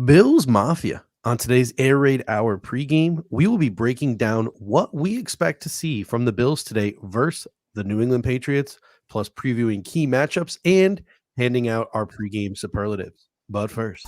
Bills Mafia. On today's Air Raid Hour pregame, we will be breaking down what we expect to see from the Bills today versus the New England Patriots, plus previewing key matchups and handing out our pregame superlatives. But first,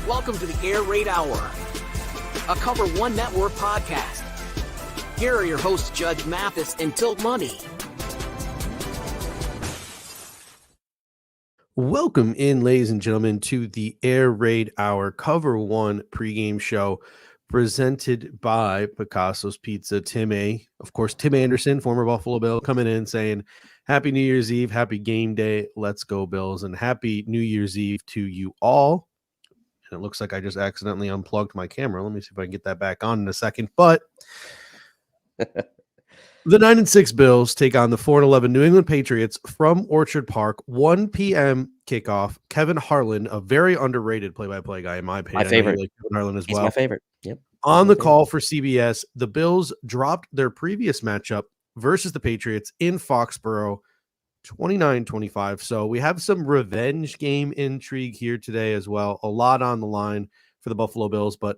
welcome to the Air Raid Hour, a Cover One Network podcast. Here are your hosts, Judge Mathis and Tilt Money. welcome in, ladies and gentlemen, to the Air Raid Hour Cover One pregame show presented by Picasso's Pizza. Tim Anderson, former Buffalo Bill, coming in saying, Happy New Year's Eve, happy game day, let's go Bills, and happy New Year's Eve to you all. And it looks like I just accidentally unplugged my camera. Let me see if I can get that back on in a second. But the 9-6 Bills take on the 4-11 New England Patriots from Orchard Park, 1 p.m. kickoff. Kevin Harlan, a very underrated play-by-play guy, in my opinion. My favorite. Like Kevin Harlan as He's well. my favorite. Yep. On the call for CBS, the Bills dropped their previous matchup versus the Patriots in Foxborough, 29-25. So we have some revenge game intrigue here today as well. A lot on the line for the Buffalo Bills, but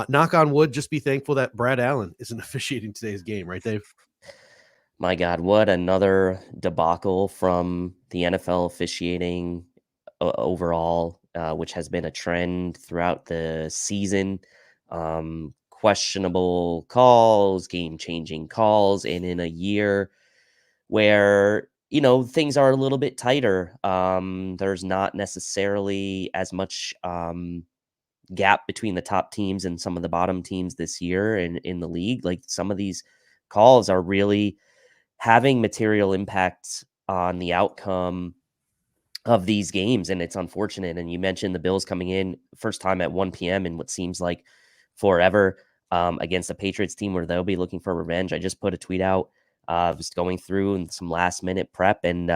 knock on wood, just be thankful that Brad Allen isn't officiating today's game, right, Dave? My God, what another debacle from the NFL officiating overall, which has been a trend throughout the season. Questionable calls, game-changing calls, and in a year where things are a little bit tighter. There's not necessarily as much gap between the top teams and some of the bottom teams this year in the league. Like, some of these calls are really having material impacts on the outcome of these games, and it's unfortunate. And you mentioned the Bills coming in first time at 1 p.m. in what seems like forever against a Patriots team where they'll be looking for revenge. I just put a tweet out. Was going through and some last minute prep and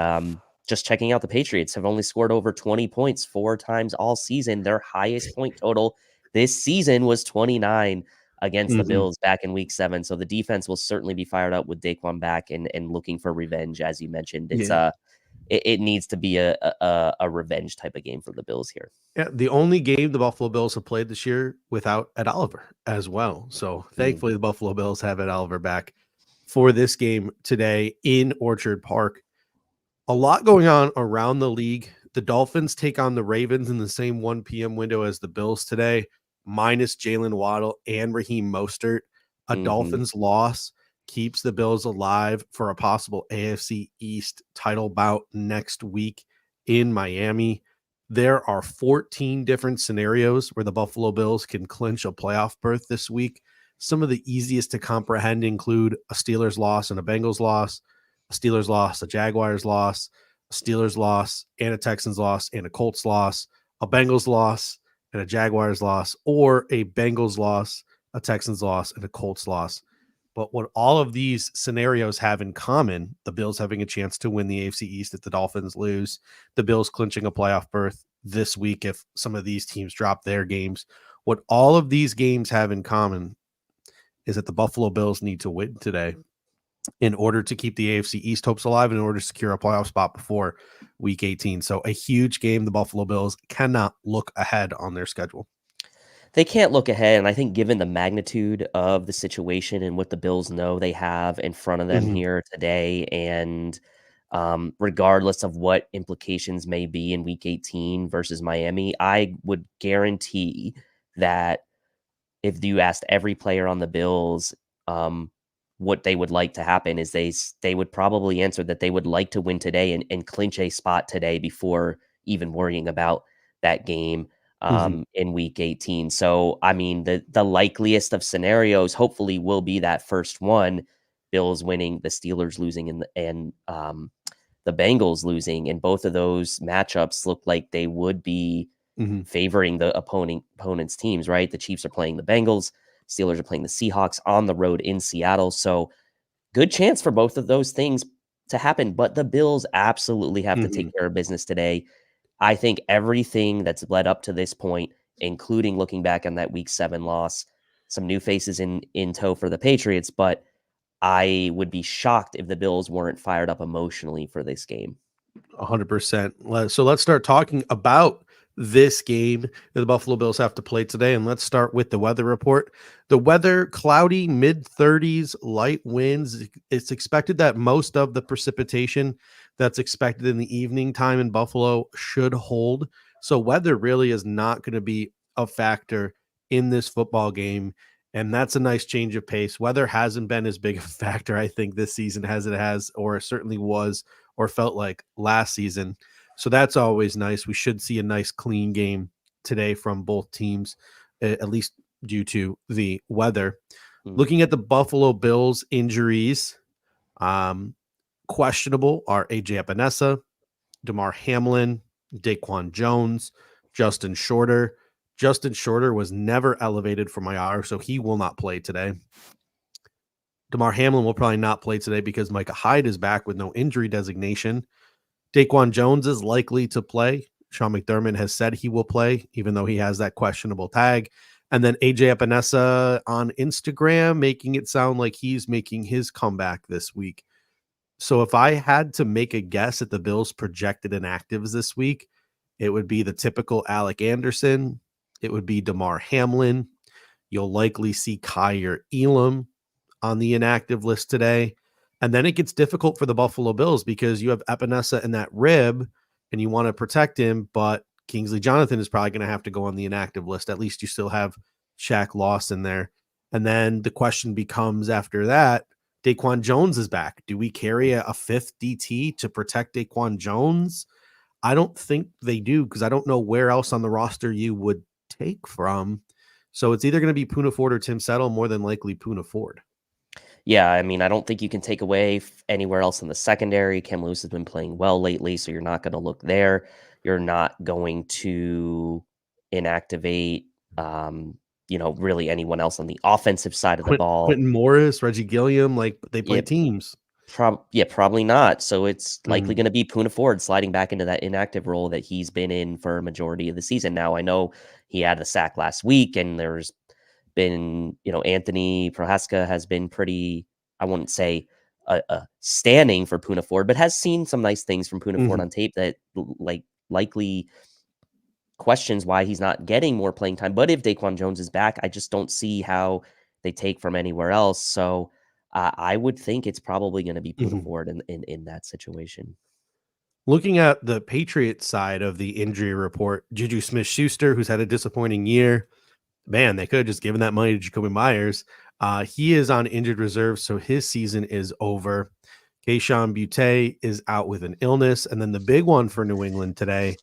just checking out the Patriots have only scored over 20 points 4 times all season. Their highest point total this season was 29 against the Bills back in week 7. So the defense will certainly be fired up with Daquan back and looking for revenge. As you mentioned, it's it needs to be a revenge type of game for the Bills here. Yeah, the only game the Buffalo Bills have played this year without Ed Oliver as well. So thankfully the Buffalo Bills have Ed Oliver back for this game today in Orchard Park. A lot going on around the league. The Dolphins take on the Ravens in the same 1 p.m. window as the Bills today, minus Jalen Waddle and Raheem Mostert. A Dolphins loss keeps the Bills alive for a possible AFC East title bout next week in Miami. There are 14 different scenarios where the Buffalo Bills can clinch a playoff berth this week. Some of the easiest to comprehend include a Steelers loss and a Bengals loss, a Steelers loss, a Jaguars loss, a Steelers loss and a Texans loss and a Colts loss, a Bengals loss and a Jaguars loss, or a Bengals loss, a Texans loss, and a Colts loss. But what all of these scenarios have in common, the Bills having a chance to win the AFC East if the Dolphins lose, the Bills clinching a playoff berth this week if some of these teams drop their games. What all of these games have in common is that the Buffalo Bills need to win today in order to keep the AFC East hopes alive, in order to secure a playoff spot before week 18. So a huge game. The Buffalo Bills cannot look ahead on their schedule. They can't look ahead. And I think given the magnitude of the situation and what the Bills know they have in front of them here today, and regardless of what implications may be in week 18 versus Miami, I would guarantee that if you asked every player on the Bills what they would like to happen, is they would probably answer that they would like to win today and clinch a spot today before even worrying about that game in week 18. So, I mean, the likeliest of scenarios hopefully will be that first one, Bills winning, the Steelers losing, and the Bengals losing. And both of those matchups look like they would be favoring the opponent's teams, right? The Chiefs are playing the Bengals, Steelers are playing the Seahawks on the road in Seattle. So good chance for both of those things to happen, but the Bills absolutely have to take care of business today. I think everything that's led up to this point, including looking back on that Week 7 loss, some new faces in tow for the Patriots, but I would be shocked if the Bills weren't fired up emotionally for this game. 100%. So let's start talking about this game that the Buffalo Bills have to play today. And let's start with the weather report. The weather, cloudy, mid-30s, light winds. It's expected that most of the precipitation that's expected in the evening time in Buffalo should hold. So weather really is not going to be a factor in this football game. And that's a nice change of pace. Weather hasn't been as big of a factor, I think, this season as it has, or certainly was, or felt like last season. So that's always nice. We should see a nice clean game today from both teams, at least due to the weather. Looking at the Buffalo Bills injuries, questionable are AJ Epinesa, DeMar Hamlin, Daquan Jones, Justin Shorter. Justin Shorter was never elevated from IR, so he will not play today. DeMar Hamlin will probably not play today because Micah Hyde is back with no injury designation. Daquan Jones is likely to play. Sean McDermott has said he will play, even though he has that questionable tag. And then AJ Epinesa on Instagram making it sound like he's making his comeback this week. So if I had to make a guess at the Bills' projected inactives this week, it would be the typical Alec Anderson. It would be DeMar Hamlin. You'll likely see Kyer Elam on the inactive list today. And then it gets difficult for the Buffalo Bills because you have Epinesa in that rib and you want to protect him, but Kingsley Jonathan is probably going to have to go on the inactive list. At least you still have Shaq Lawson there. And then the question becomes after that, Daquan Jones is back. Do we carry a fifth DT to protect Daquan Jones? I don't think they do because I don't know where else on the roster you would take from. So it's either going to be Poona Ford or Tim Settle, more than likely Poona Ford. Yeah, I mean, I don't think you can take away anywhere else in the secondary. Cam Lewis has been playing well lately, so you're not going to look there. You're not going to inactivate, really anyone else on the offensive side of the ball. Quentin Morris, Reggie Gilliam, like they play teams. Probably not. So it's likely going to be Poona Ford sliding back into that inactive role that he's been in for a majority of the season. Now, I know he had a sack last week, and there's been, Anthony Prohaska has been pretty, I wouldn't say standing for Poona Ford, but has seen some nice things from Poona Ford on tape that likely questions why he's not getting more playing time. But if Daquan Jones is back, I just don't see how they take from anywhere else. So I would think it's probably going to be Poona Ford in that situation. Looking at the Patriots side of the injury report, Juju Smith-Schuster, who's had a disappointing year, man, they could have just given that money to Jacoby Myers. He is on injured reserve, so his season is over. Kayshon Boutte is out with an illness. And then the big one for New England today,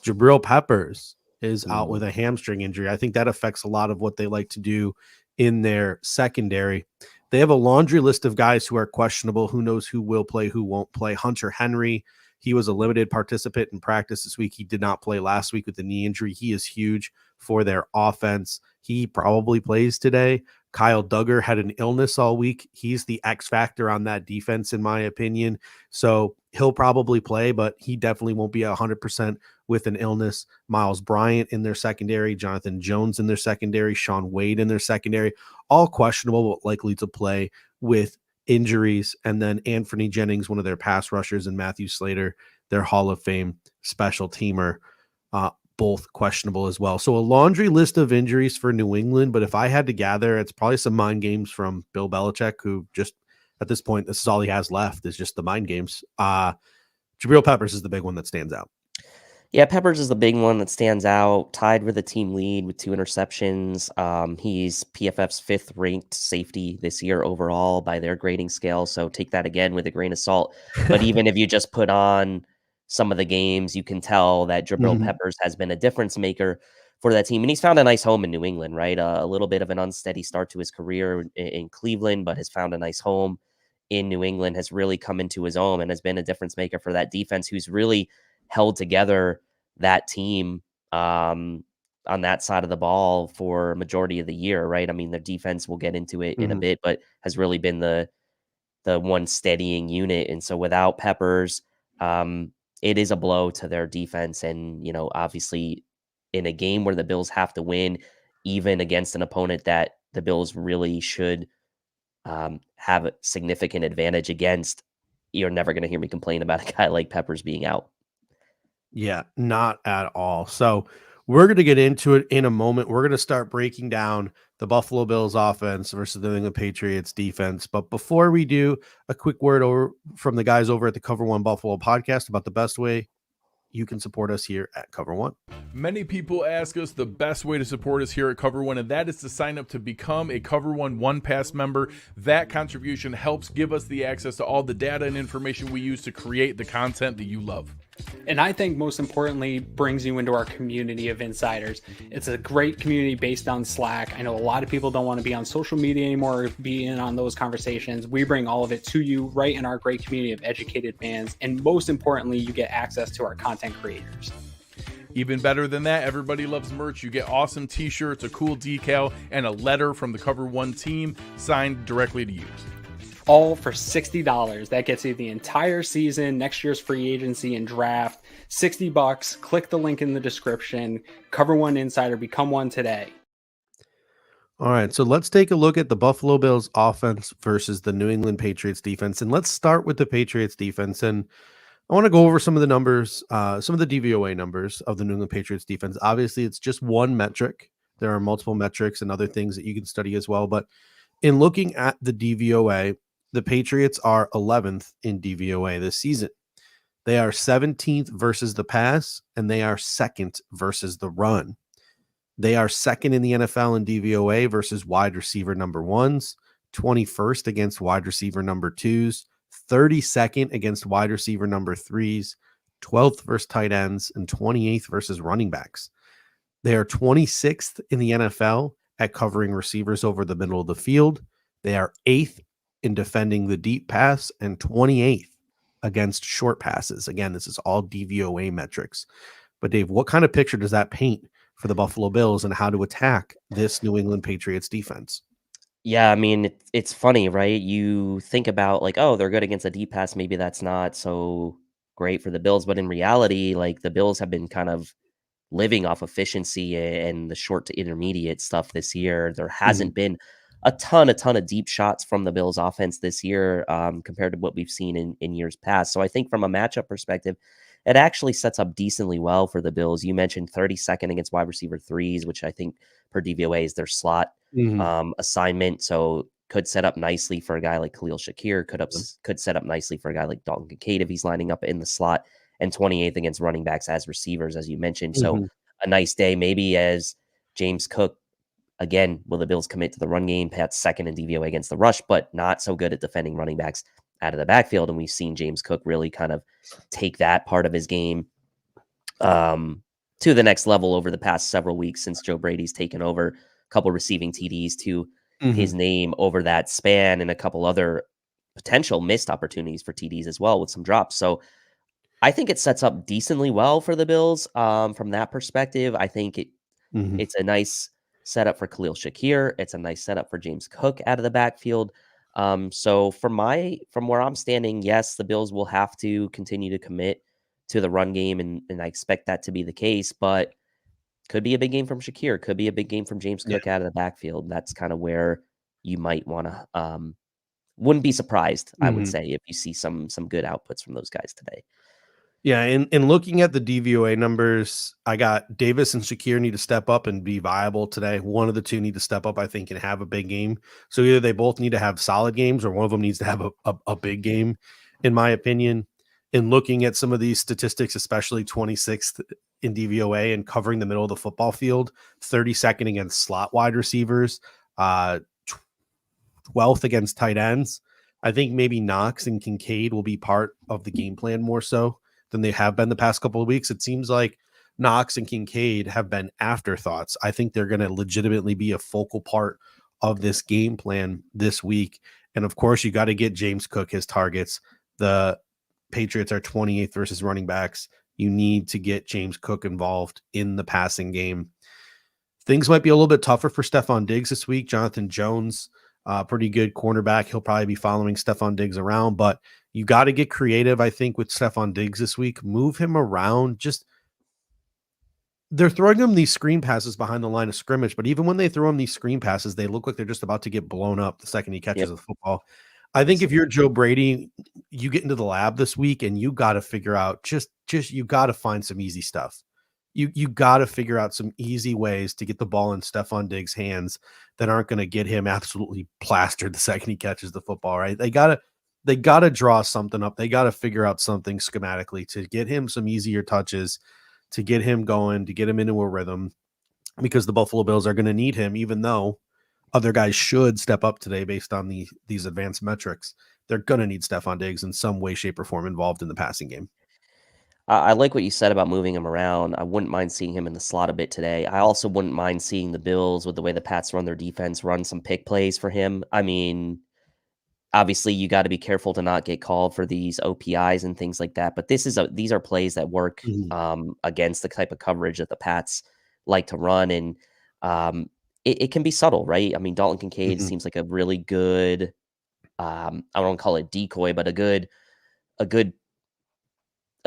Jabril Peppers is out with a hamstring injury. I think that affects a lot of what they like to do in their secondary. They have a laundry list of guys who are questionable. Who knows who will play, who won't play. Hunter Henry, he was a limited participant in practice this week. He did not play last week with the knee injury. He is huge for their offense. He probably plays today. Kyle Duggar had an illness all week. He's the X factor on that defense, in my opinion. So he'll probably play, but he definitely won't be 100% with an illness. Miles Bryant in their secondary, Jonathan Jones in their secondary, Sean Wade in their secondary, all questionable, but likely to play with injuries. And then Anthony Jennings, one of their pass rushers, and Matthew Slater, their Hall of Fame special teamer, both questionable as well. So a laundry list of injuries for New England, but if I had to gather, it's probably some mind games from Bill Belichick, who just at this point, this is all he has left is just the mind games. Jabril Peppers is the big one that stands out. Yeah, Peppers is the big one that stands out, tied with the team lead with 2 interceptions. He's PFF's 5th ranked safety this year overall by their grading scale. So take that again with a grain of salt. But even if you just put on some of the games, you can tell that Jabril Peppers has been a difference maker for that team. And he's found a nice home in New England, right? A little bit of an unsteady start to his career in Cleveland, but has found a nice home in New England, has really come into his own and has been a difference maker for that defense, who's really held together that team on that side of the ball for a majority of the year, right? I mean, their defense, we'll get into it in a bit, but has really been the one steadying unit. And so without Peppers, it is a blow to their defense. And, obviously in a game where the Bills have to win, even against an opponent that the Bills really should have a significant advantage against, you're never going to hear me complain about a guy like Peppers being out. Yeah, not at all. So we're going to get into it in a moment. We're going to start breaking down the Buffalo Bills offense versus the New England Patriots defense. But before we do, a quick word over from the guys over at the Cover One Buffalo podcast about the best way you can support us here at Cover One. Many people ask us the best way to support us here at Cover One, and that is to sign up to become a Cover One Pass member. That contribution helps give us the access to all the data and information we use to create the content that you love. And I think most importantly, brings you into our community of insiders. It's a great community based on Slack. I know a lot of people don't want to be on social media anymore or be in on those conversations. We bring all of it to you right in our great community of educated fans. And most importantly, you get access to our content creators. Even better than that, everybody loves merch. You get awesome t-shirts, a cool decal, and a letter from the Cover One team signed directly to you. All for $60. That gets you the entire season, next year's free agency and draft. $60. Click the link in the description. Cover One Insider. Become one today. All right, so let's take a look at the Buffalo Bills offense versus the New England Patriots defense. And let's start with the Patriots defense. And I want to go over some of the numbers, some of the DVOA numbers of the New England Patriots defense. Obviously, it's just one metric. There are multiple metrics and other things that you can study as well. But in looking at the DVOA, the Patriots are 11th in DVOA this season. They are 17th versus the pass, and they are 2nd versus the run. They are 2nd in the NFL in DVOA versus wide receiver number ones, 21st against wide receiver number twos, 32nd against wide receiver number threes, 12th versus tight ends, and 28th versus running backs. They are 26th in the NFL at covering receivers over the middle of the field. They are 8th in defending the deep pass and 28th against short passes. Again, this is all DVOA metrics. But Dave, what kind of picture does that paint for the Buffalo Bills and how to attack this New England Patriots defense? Yeah, I mean, it's funny, right? You think about like, oh, they're good against a deep pass. Maybe that's not so great for the Bills. But in reality, like the Bills have been kind of living off efficiency and the short to intermediate stuff this year. There hasn't been a ton of deep shots from the Bills offense this year compared to what we've seen in years past. So I think from a matchup perspective, it actually sets up decently well for the Bills. You mentioned 32nd against wide receiver threes, which I think per DVOA is their slot assignment. So could set up nicely for a guy like Khalil Shakir, could set up nicely for a guy like Dalton Kincaid if he's lining up in the slot, and 28th against running backs as receivers, as you mentioned. So a nice day, maybe as James Cook. Again, will the Bills commit to the run game? Pat's 2nd in DVOA against the rush, but not so good at defending running backs out of the backfield. And we've seen James Cook really kind of take that part of his game to the next level over the past several weeks since Joe Brady's taken over. A couple receiving TDs to his name over that span, and a couple other potential missed opportunities for TDs as well with some drops. So I think it sets up decently well for the Bills from that perspective. I think it's a nice setup for Khalil Shakir. It's a nice setup for James Cook out of the backfield. So from where I'm standing, yes, the Bills will have to continue to commit to the run game, and I expect that to be the case, but could be a big game from Shakir, could be a big game from James Cook out of the backfield. That's kind of where you might want to, wouldn't be surprised, I would say, if you see some good outputs from those guys today. Yeah, in looking at the DVOA numbers, I got Davis and Shakir need to step up and be viable today. One of the two need to step up, I think, and have a big game. So either they both need to have solid games, or one of them needs to have a big game, in my opinion. In looking at some of these statistics, especially 26th in DVOA and covering the middle of the football field, 32nd against slot wide receivers, 12th against tight ends. I think maybe Knox and Kincaid will be part of the game plan more so than they have been the past couple of weeks. It seems like Knox and Kincaid have been afterthoughts. I think they're going to legitimately be a focal part of this game plan this week. And of course, you got to get James Cook his targets. The Patriots are 28th versus running backs You need to get James Cook involved in the passing game. Things might be a little bit tougher for Stephon Diggs this week. Jonathan Jones, pretty good cornerback. He'll probably be following Stephon Diggs around, but you got to get creative, I think, with Stephon Diggs this week. Move him around. They're throwing him these screen passes behind the line of scrimmage, but even when they throw him these screen passes, they look like they're just about to get blown up the second he catches the football. I think if you're Joe Brady, you get into the lab this week and you got to figure out you got to find some easy stuff. You got to figure out some easy ways to get the ball in Stephon Diggs' hands that aren't going to get him absolutely plastered the second he catches the football, right? They got to draw something up. They got to figure out something schematically to get him some easier touches, to get him going, to get him into a rhythm, because the Buffalo Bills are going to need him, even though other guys should step up today based on these advanced metrics. They're going to need Stephon Diggs in some way, shape, or form involved in the passing game. I like what you said about moving him around. I wouldn't mind seeing him in the slot a bit today. I also wouldn't mind seeing the Bills, with the way the Pats run their defense, run some pick plays for him. I mean, obviously you got to be careful to not get called for these OPIs and things like that. But these are plays that work against the type of coverage that the Pats like to run. And it can be subtle, right? I mean, Dalton Kincaid seems like a really good, I don't want to call it decoy, but a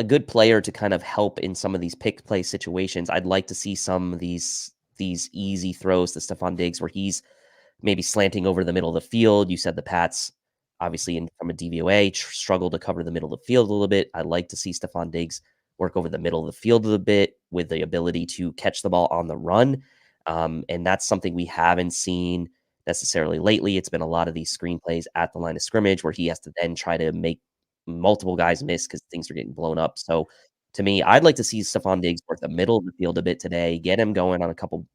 good player to kind of help in some of these pick play situations. I'd like to see some of these easy throws to Stephon Diggs where he's maybe slanting over the middle of the field. You said the Pats, obviously from a DVOA, struggle to cover the middle of the field a little bit. I'd like to see Stephon Diggs work over the middle of the field a little bit with the ability to catch the ball on the run. And that's something we haven't seen necessarily lately. It's been a lot of these screen plays at the line of scrimmage where he has to then try to make multiple guys miss because things are getting blown up. So to me, I'd like to see Stephon Diggs work the middle of the field a bit today, get him going on a couple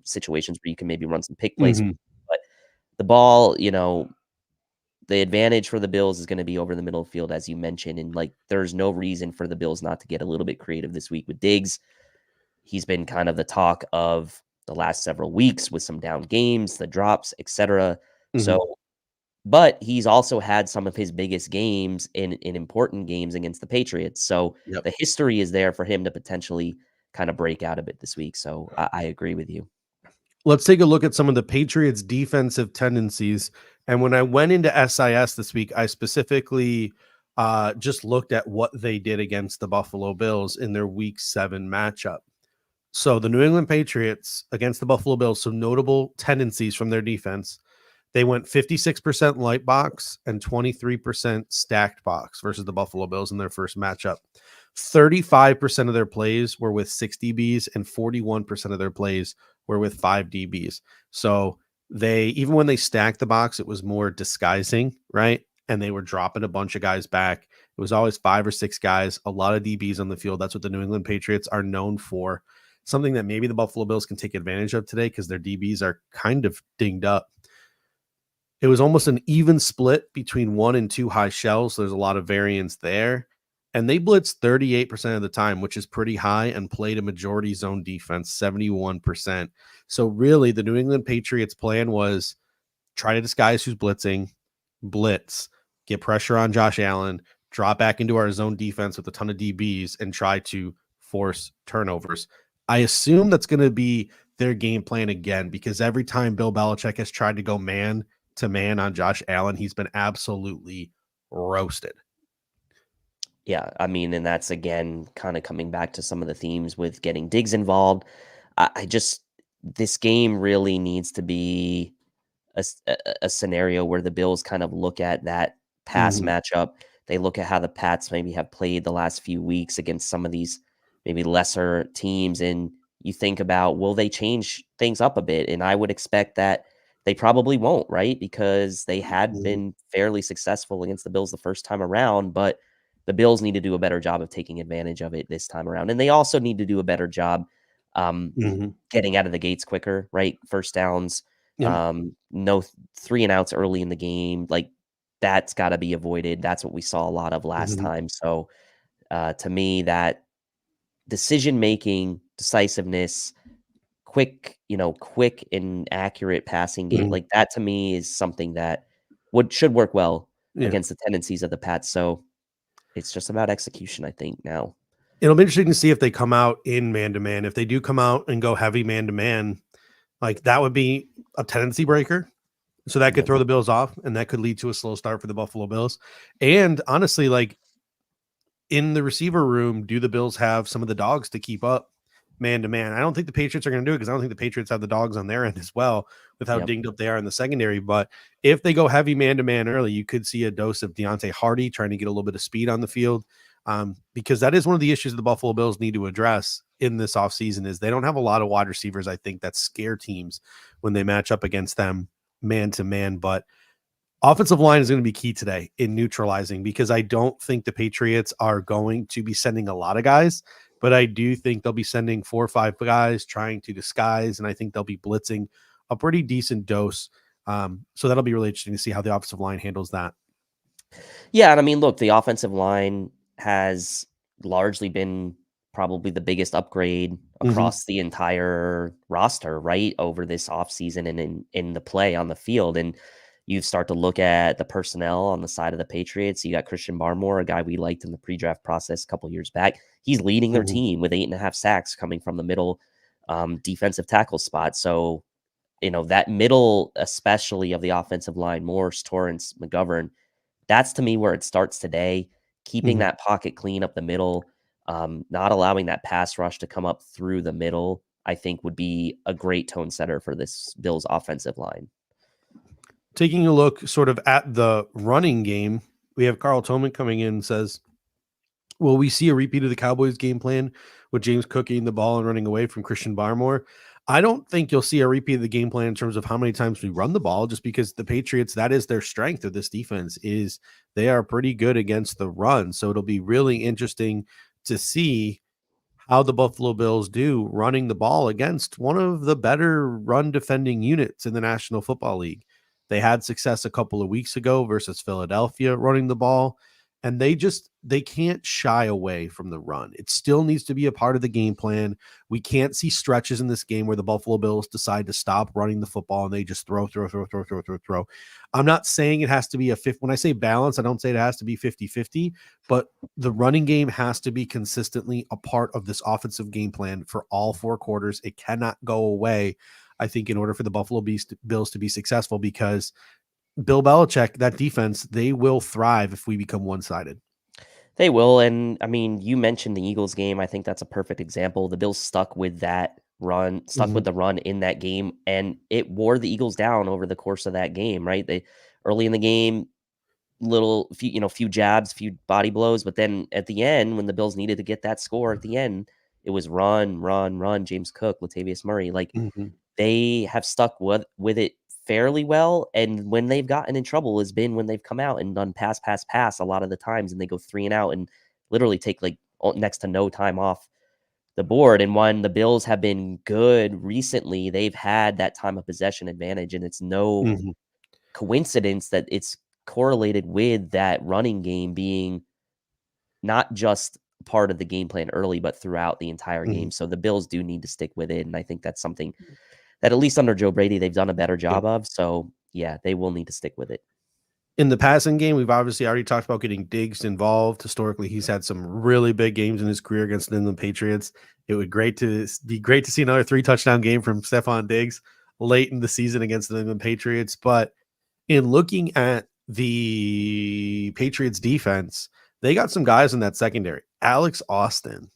situations where you can maybe run some pick plays. But the ball, the advantage for the Bills is going to be over the middle of the field, as you mentioned. And there's no reason for the Bills not to get a little bit creative this week with Diggs. He's been kind of the talk of the last several weeks with some down games, the drops, etc. So, but he's also had some of his biggest games in important games against the Patriots. So the history is there for him to potentially kind of break out a bit this week. So I agree with you. Let's take a look at some of the Patriots defensive tendencies. And when I went into SIS this week, I specifically just looked at what they did against the Buffalo Bills in their Week 7 matchup. So the New England Patriots against the Buffalo Bills, some notable tendencies from their defense. They went 56% light box and 23% stacked box versus the Buffalo Bills in their first matchup. 35% of their plays were with 6 DBs and 41% of their plays were with 5 DBs. So even when they stacked the box, it was more disguising, right? And they were dropping a bunch of guys back. It was always 5 or 6 guys, a lot of DBs on the field. That's what the New England Patriots are known for. Something that maybe the Buffalo Bills can take advantage of today because their DBs are kind of dinged up. It was almost an even split between 1 and 2 high shells. There's a lot of variance there. And they blitzed 38% of the time, which is pretty high, and played a majority zone defense, 71%. So really, the New England Patriots plan was try to disguise who's blitzing, blitz, get pressure on Josh Allen, drop back into our zone defense with a ton of DBs, and try to force turnovers. I assume that's going to be their game plan again, because every time Bill Belichick has tried to go man to man on Josh Allen, he's been absolutely roasted. Yeah, I mean, and that's again kind of coming back to some of the themes with getting Diggs involved. This game really needs to be a scenario where the Bills kind of look at that pass matchup. They look at how the Pats maybe have played the last few weeks against some of these maybe lesser teams, and you think about, will they change things up a bit? And I would expect that they probably won't, right? Because they had been fairly successful against the Bills the first time around, but the Bills need to do a better job of taking advantage of it this time around. And they also need to do a better job getting out of the gates quicker, right? First downs, no 3 and outs early in the game. That's got to be avoided. That's what we saw a lot of last time. So to me, that decision-making, decisiveness, quick and accurate passing game, like that to me is something that should work well against the tendencies of the Pats. So it's just about execution, I think, now. It'll be interesting to see if they come out in man-to-man. If they do come out and go heavy man-to-man, like that would be a tendency breaker. So that could Yep. throw the Bills off, and that could lead to a slow start for the Buffalo Bills. And honestly, like in the receiver room, do the Bills have some of the dogs to keep up man-to-man? I don't think the Patriots are going to do it because I don't think the Patriots have the dogs on their end as well with how Yep. dinged up they are in the secondary. But if they go heavy man-to-man early, you could see a dose of Deontay Hardy trying to get a little bit of speed on the field. Because that is one of the issues the Buffalo Bills need to address in this offseason is they don't have a lot of wide receivers, I think, that scare teams when they match up against them man-to-man. But offensive line is going to be key today in neutralizing because I don't think the Patriots are going to be sending a lot of guys, but I do think they'll be sending 4 or 5 guys trying to disguise, and I think they'll be blitzing a pretty decent dose. So that'll be really interesting to see how the offensive line handles that. Yeah, and I mean, look, the offensive line has largely been probably the biggest upgrade across the entire roster, right, over this offseason and in the play on the field. And you start to look at the personnel on the side of the Patriots. You got Christian Barmore, a guy we liked in the pre-draft process a couple years back. He's leading their team with 8.5 sacks coming from the middle defensive tackle spot. So, that middle, especially of the offensive line, Morse, Torrance, McGovern, that's to me where it starts today. Keeping that pocket clean up the middle, not allowing that pass rush to come up through the middle, I think would be a great tone setter for this Bills offensive line. Taking a look sort of at the running game, we have Carl Tillman coming in and says, will we see a repeat of the Cowboys game plan with James Cook getting the ball and running away from Christian Barmore? I don't think you'll see a repeat of the game plan in terms of how many times we run the ball, just because the Patriots, that is their strength of this defense, is they are pretty good against the run. So it'll be really interesting to see how the Buffalo Bills do running the ball against one of the better run defending units in the National Football League. They had success a couple of weeks ago versus Philadelphia running the ball, and they can't shy away from the run. It still needs to be a part of the game plan. We can't see stretches in this game where the Buffalo Bills decide to stop running the football and they just throw. I'm not saying it has to be a 50. When I say balance, I don't say it has to be 50-50, but the running game has to be consistently a part of this offensive game plan for all 4 quarters. It cannot go away, I think, in order for the Buffalo Bills to be successful, because Bill Belichick, that defense, they will thrive if we become one-sided. They will. And I mean, you mentioned the Eagles game. I think that's a perfect example. The Bills stuck with that run, with the run in that game, and it wore the Eagles down over the course of that game, right? They early in the game, few jabs, few body blows, but then at the end, when the Bills needed to get that score at the end, it was run, James Cook, Latavius Murray. Like they have stuck with it fairly well, and when they've gotten in trouble has been when they've come out and done pass a lot of the times, and they go 3 and out and literally take like next to no time off the board. And when the Bills have been good recently, they've had that time of possession advantage, and it's no coincidence that it's correlated with that running game being not just part of the game plan early, but throughout the entire game. So the Bills do need to stick with it, and I think that's something that at least under Joe Brady, they've done a better job of. So yeah, they will need to stick with it. In the passing game, we've obviously already talked about getting Diggs involved. Historically, he's had some really big games in his career against the England Patriots. It would be great to see another 3-touchdown game from Stephon Diggs late in the season against the England Patriots. But in looking at the Patriots defense, they got some guys in that secondary. Alex Austin,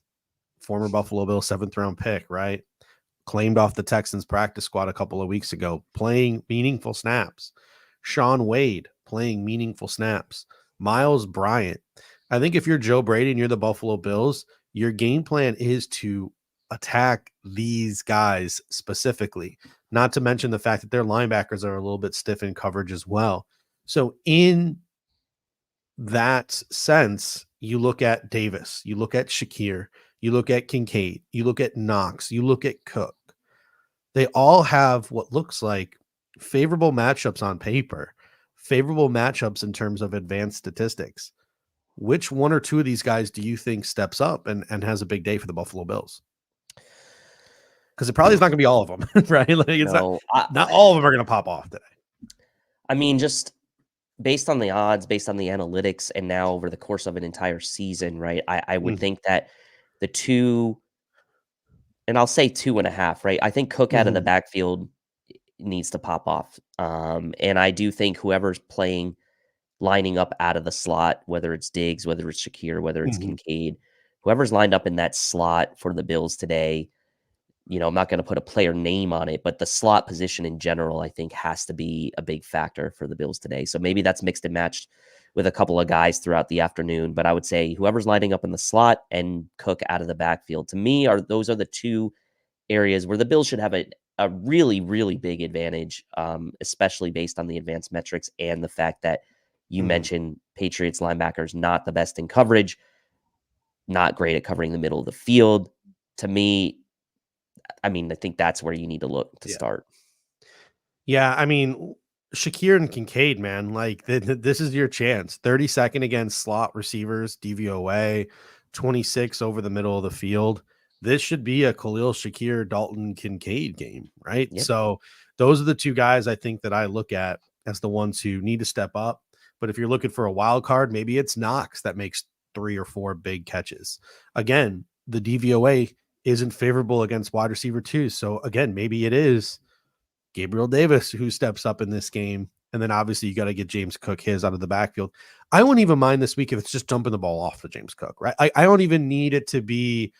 former Buffalo Bills 7th-round pick, right? Claimed off the Texans practice squad a couple of weeks ago, playing meaningful snaps. Sean Wade playing meaningful snaps. Miles Bryant. I think if you're Joe Brady and you're the Buffalo Bills, your game plan is to attack these guys specifically, not to mention the fact that their linebackers are a little bit stiff in coverage as well. So in that sense, you look at Davis, you look at Shakir, you look at Kincaid, you look at Knox, you look at Cook. They all have what looks like favorable matchups on paper, favorable matchups in terms of advanced statistics. Which one or two of these guys do you think steps up and has a big day for the Buffalo Bills? Because it probably is not going to be all of them, right? Like it's not all of them are going to pop off today. I mean, just based on the odds, based on the analytics, and now over the course of an entire season, right? I would think that the 2, and I'll say 2.5, right? I think Cook out of the backfield needs to pop off. And I do think whoever's lining up out of the slot, whether it's Diggs, whether it's Shakir, whether it's Kincaid, whoever's lined up in that slot for the Bills today, I'm not going to put a player name on it, but the slot position in general, I think, has to be a big factor for the Bills today. So maybe that's mixed and matched with a couple of guys throughout the afternoon. But I would say whoever's lining up in the slot and Cook out of the backfield, to me, those are the two areas where the Bills should have a really, really big advantage, especially based on the advanced metrics and the fact that you mentioned Patriots linebackers not the best in coverage, not great at covering the middle of the field. To me, I think that's where you need to look to start. Yeah, Shakir and Kincaid, man, like this is your chance. 32nd against slot receivers, DVOA, 26 over the middle of the field. This should be a Khalil Shakir, Dalton Kincaid game, right? Yep. So those are the two guys I think that I look at as the ones who need to step up. But if you're looking for a wild card, maybe it's Knox that makes 3 or 4 big catches. Again, the DVOA isn't favorable against wide receiver too. So again, maybe it is Gabriel Davis who steps up in this game. And then obviously you got to get James Cook his out of the backfield. I wouldn't even mind this week if it's just jumping the ball off to James Cook, right? I don't even need it to be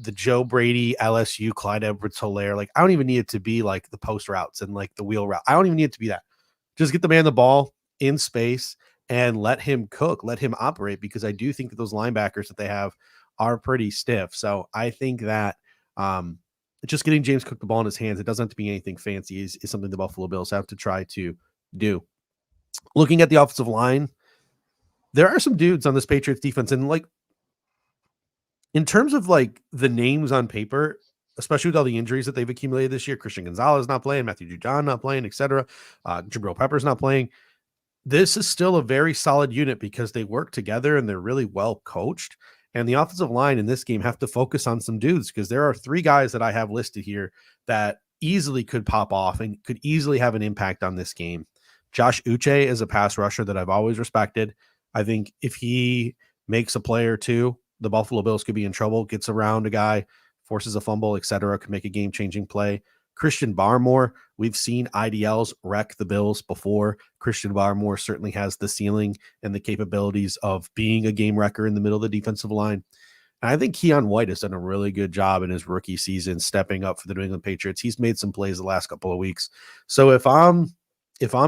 the Joe Brady, LSU, Clyde Edwards-Helaire. Like, I don't even need it to be like the post routes and like the wheel route. I don't even need it to be that. Just get the man the ball in space and let him cook, let him operate, because I do think that those linebackers that they have are pretty stiff. So I think that just getting James Cook the ball in his hands, it doesn't have to be anything fancy, is something the Buffalo Bills have to try to do. Looking at the offensive line, there are some dudes on this Patriots defense, and like in terms of like the names on paper, especially with all the injuries that they've accumulated this year, Christian Gonzalez not playing, Matthew Judon not playing, etc. Jabril Peppers not playing. This is still a very solid unit because they work together and they're really well coached. And the offensive line in this game have to focus on some dudes, because there are 3 guys that I have listed here that easily could pop off and could easily have an impact on this game. Josh Uche is a pass rusher that I've always respected. I think if he makes a play or two, the Buffalo Bills could be in trouble, gets around a guy, forces a fumble, etc., could make a game-changing play. Christian Barmore, we've seen IDLs wreck the Bills before. Christian Barmore certainly has the ceiling and the capabilities of being a game wrecker in the middle of the defensive line. And I think Keon White has done a really good job in his rookie season stepping up for the New England Patriots. He's made some plays the last couple of weeks. So if I'm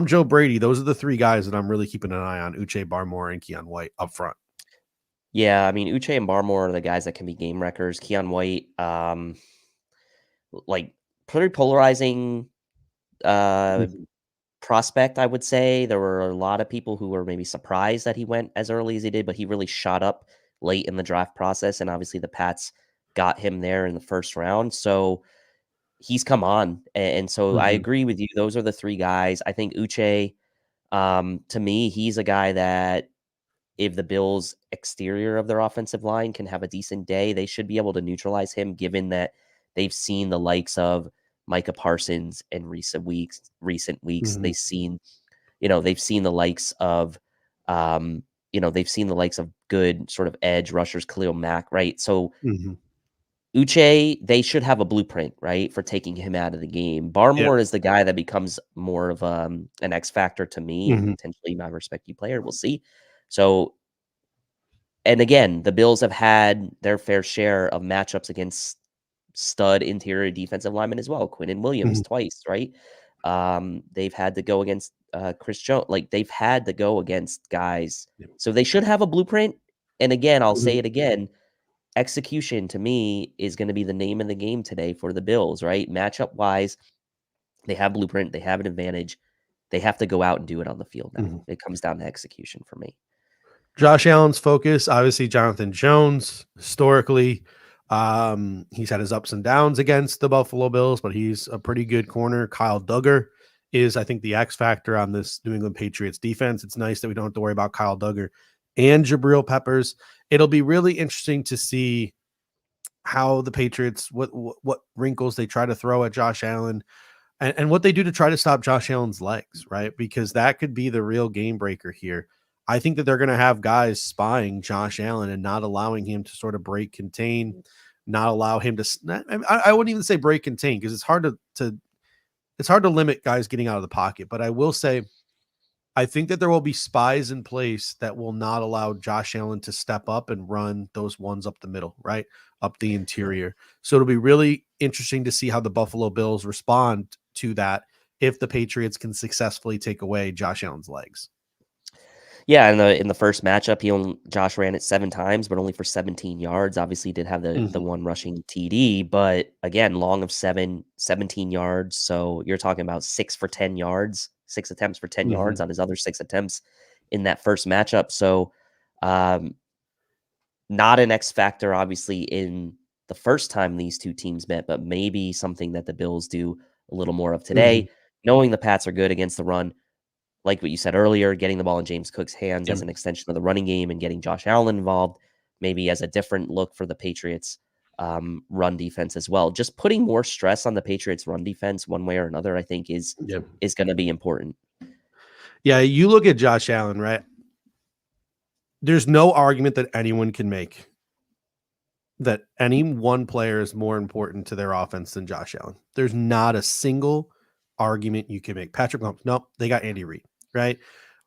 Joe Brady, those are the 3 guys that I'm really keeping an eye on: Uche, Barmore, and Keon White up front. Yeah, Uche and Barmore are the guys that can be game wreckers. Keon White, like pretty polarizing prospect, I would say. There were a lot of people who were maybe surprised that he went as early as he did, but he really shot up late in the draft process, and obviously the Pats got him there in the first round. So he's come on, and so I agree with you. Those are the 3 guys. I think Uche, to me, he's a guy that if the Bills' exterior of their offensive line can have a decent day, they should be able to neutralize him, given that they've seen the likes of Micah Parsons in recent weeks. They've seen, they've seen the likes of, they've seen the likes of good sort of edge rushers, Khalil Mack, right? So Uche, they should have a blueprint, right, for taking him out of the game. Barmore is the guy that becomes more of an X factor to me, and potentially my respect you player. We'll see. So, and again, the Bills have had their fair share of matchups against stud interior defensive linemen as well. Quinnen Williams twice, right? They've had to go against Chris Jones. Like, they've had to go against guys. So they should have a blueprint. And again, I'll say it again. Execution, to me, is going to be the name of the game today for the Bills, right? Matchup wise, they have blueprint. They have an advantage. They have to go out and do it on the field now. It comes down to execution for me. Josh Allen's focus, obviously Jonathan Jones, historically, he's had his ups and downs against the Buffalo Bills, but he's a pretty good corner. Kyle Duggar is, I think, the X factor on this New England Patriots defense. It's nice that we don't have to worry about Kyle Duggar and Jabril Peppers. It'll be really interesting to see how the Patriots, what wrinkles they try to throw at Josh Allen, and what they do to try to stop Josh Allen's legs, right? Because that could be the real game breaker here. I think that they're going to have guys spying Josh Allen and not allowing him to sort of break contain, not allow him to. I wouldn't even say break contain because it's hard to limit guys getting out of the pocket. But I will say, I think that there will be spies in place that will not allow Josh Allen to step up and run those ones up the middle, right? Up the interior. So it'll be really interesting to see how the Buffalo Bills respond to that if the Patriots can successfully take away Josh Allen's legs. Yeah, in the first matchup, Josh ran it 7 times, but only for 17 yards. Obviously, did have the one rushing TD, but again, long of 17 yards. So you're talking about 6 for 10 yards, 6 attempts for 10 yards on his other 6 attempts in that first matchup. So, not an X factor, obviously, in the first time these two teams met, but maybe something that the Bills do a little more of today, knowing the Pats are good against the run. Like what you said earlier, getting the ball in James Cook's hands as an extension of the running game and getting Josh Allen involved, maybe as a different look for the Patriots run defense as well. Just putting more stress on the Patriots run defense one way or another, I think is going to be important. Yeah, you look at Josh Allen, right? There's no argument that anyone can make that any one player is more important to their offense than Josh Allen. There's not a single argument you can make. Patrick Mahomes, no, they got Andy Reid, right?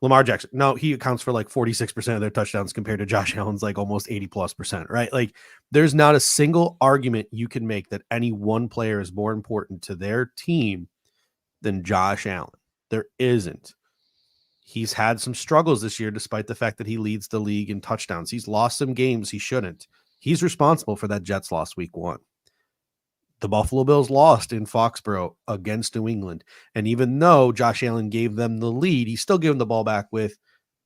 Lamar Jackson, no, he accounts for like 46% of their touchdowns compared to Josh Allen's like almost 80+%, right? Like there's not a single argument you can make that any one player is more important to their team than Josh Allen. There isn't. He's had some struggles this year, despite the fact that he leads the league in touchdowns. He's lost some games he shouldn't. He's responsible for that Jets loss week 1. The Buffalo Bills lost in Foxborough against New England. And even though Josh Allen gave them the lead, he still gave them the ball back with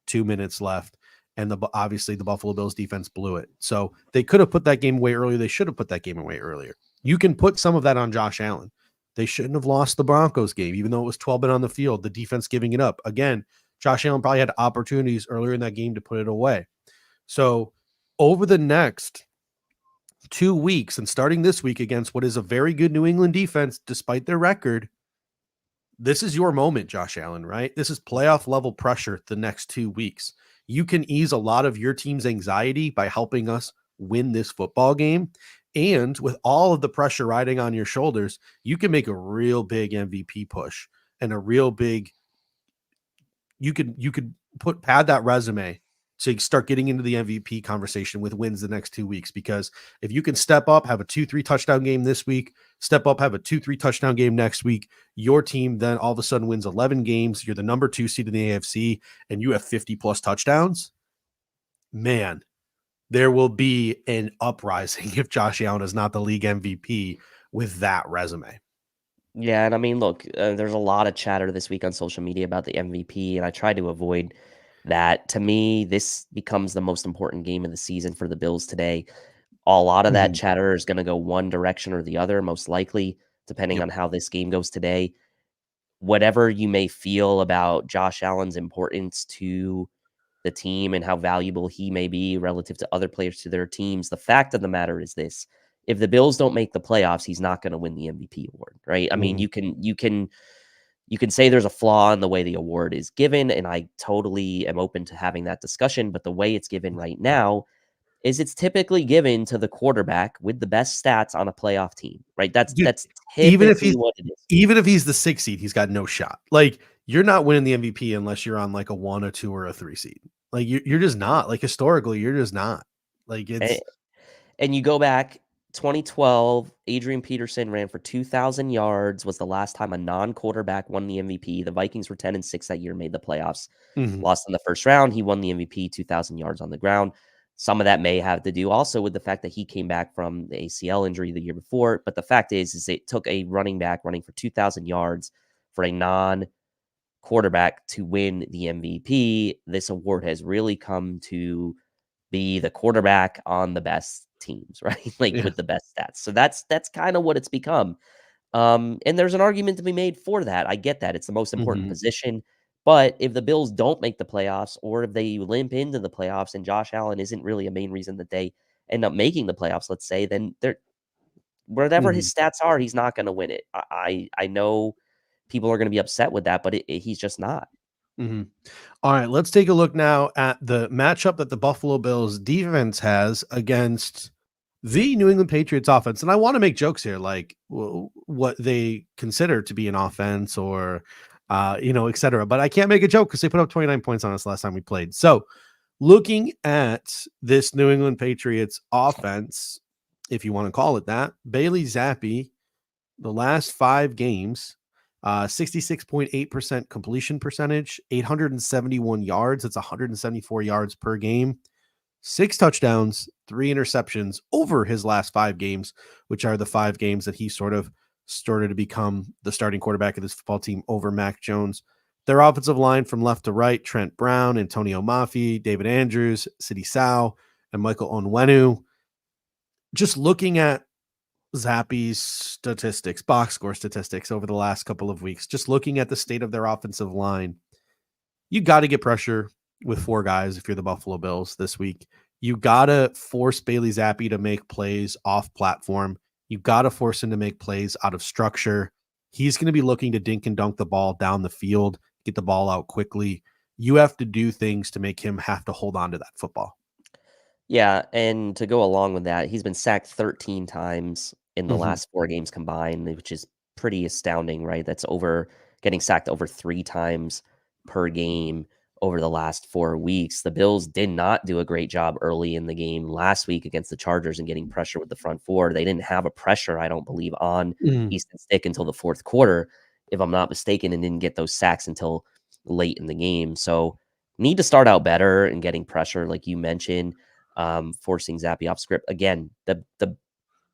2 minutes left. And obviously the Buffalo Bills defense blew it. So they could have put that game away earlier. They should have put that game away earlier. You can put some of that on Josh Allen. They shouldn't have lost the Broncos game, even though it was 12 men on the field, the defense giving it up. Again, Josh Allen probably had opportunities earlier in that game to put it away. So over the next 2 weeks and starting this week against what is a very good New England defense, despite their record, this is your moment, Josh Allen, right? This is playoff level pressure the next 2 weeks. You can ease a lot of your team's anxiety by helping us win this football game. And with all of the pressure riding on your shoulders, you can make a real big MVP push and a real big, you could pad that resume to start getting into the MVP conversation with wins the next 2 weeks. Because if you can step up, have a 2-3 touchdown game this week, step up, have a 2-3 touchdown game next week, your team then all of a sudden wins 11 games. You're the number 2 seed in the AFC and you have 50+ touchdowns. Man, there will be an uprising if Josh Allen is not the league MVP with that resume. Yeah, and I mean, look, there's a lot of chatter this week on social media about the MVP, and I try to avoid that. To me, this becomes the most important game of the season for the Bills today. A lot of that chatter is going to go one direction or the other, most likely, depending on how this game goes today. Whatever you may feel about Josh Allen's importance to the team and how valuable he may be relative to other players to their teams, the fact of the matter is this: if the Bills don't make the playoffs, he's not going to win the MVP award, right? I mean, you can say there's a flaw in the way the award is given, and I totally am open to having that discussion, but the way it's given right now is it's typically given to the quarterback with the best stats on a playoff team, right? That's typically what it is. Even if he's the 6 seed, he's got no shot. Like, you're not winning the MVP unless you're on like a 1, a 2, or a 3 seed. Like you're just not. Like historically, you're just not. Like it's and you go back 2012, Adrian Peterson ran for 2,000 yards, was the last time a non-quarterback won the MVP. The Vikings were 10-6 that year, made the playoffs, lost in the first round. He won the MVP, 2,000 yards on the ground. Some of that may have to do also with the fact that he came back from the ACL injury the year before. But the fact is it took a running back running for 2,000 yards for a non-quarterback to win the MVP. This award has really come to be the quarterback on the best teams, right? With the best stats. So that's kind of what it's become. And there's an argument to be made for that. I get that. It's the most important position. But if the Bills don't make the playoffs, or if they limp into the playoffs and Josh Allen isn't really a main reason that they end up making the playoffs, let's say, then whatever his stats are, he's not going to win it. I know people are going to be upset with that, but he's just not. Mm-hmm. All right, let's take a look now at the matchup that the Buffalo Bills defense has against the New England Patriots offense. And I want to make jokes here, like what they consider to be an offense or, et cetera. But I can't make a joke because they put up 29 points on us last time we played. So looking at this New England Patriots offense, if you want to call it that, Bailey Zappe, the last 5 games, 66.8% completion percentage, 871 yards. That's 174 yards per game, 6 touchdowns, 3 interceptions over his last 5 games, which are the 5 games that he sort of started to become the starting quarterback of this football team over Mac Jones. Their offensive line from left to right, Trent Brown, Antonio Mafi, David Andrews, Sidi Sow, and Michael Onwenu. Just looking at Zappe's statistics, box score statistics over the last couple of weeks, just looking at the state of their offensive line, you got to get pressure with 4 guys if you're the Buffalo Bills this week. You got to force Bailey Zappe to make plays off platform. You got to force him to make plays out of structure. He's going to be looking to dink and dunk the ball down the field, get the ball out quickly. You have to do things to make him have to hold on to that football. Yeah, and to go along with that, he's been sacked 13 times in the last 4 games combined, which is pretty astounding, right? That's getting sacked over 3 times per game over the last 4 weeks. The Bills did not do a great job early in the game last week against the Chargers and getting pressure with the front 4. They didn't have a pressure, I don't believe, on Easton Stick until the 4th quarter, if I'm not mistaken, and didn't get those sacks until late in the game. So need to start out better and getting pressure, like you mentioned. Forcing Zappe off script. Again, the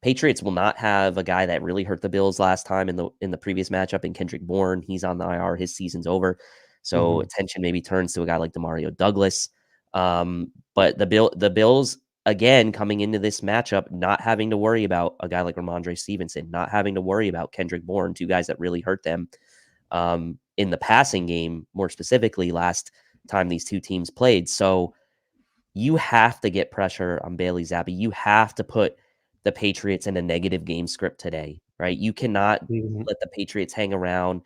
Patriots will not have a guy that really hurt the Bills last time in the previous matchup in Kendrick Bourne. He's on the IR. His season's over. So attention maybe turns to a guy like Demario Douglas. But the Bills, again, coming into this matchup, not having to worry about a guy like Ramondre Stevenson, not having to worry about Kendrick Bourne, 2 guys that really hurt them in the passing game, more specifically last time these 2 teams played. So you have to get pressure on Bailey Zappe. You have to put the Patriots in a negative game script today, right? You cannot let the Patriots hang around,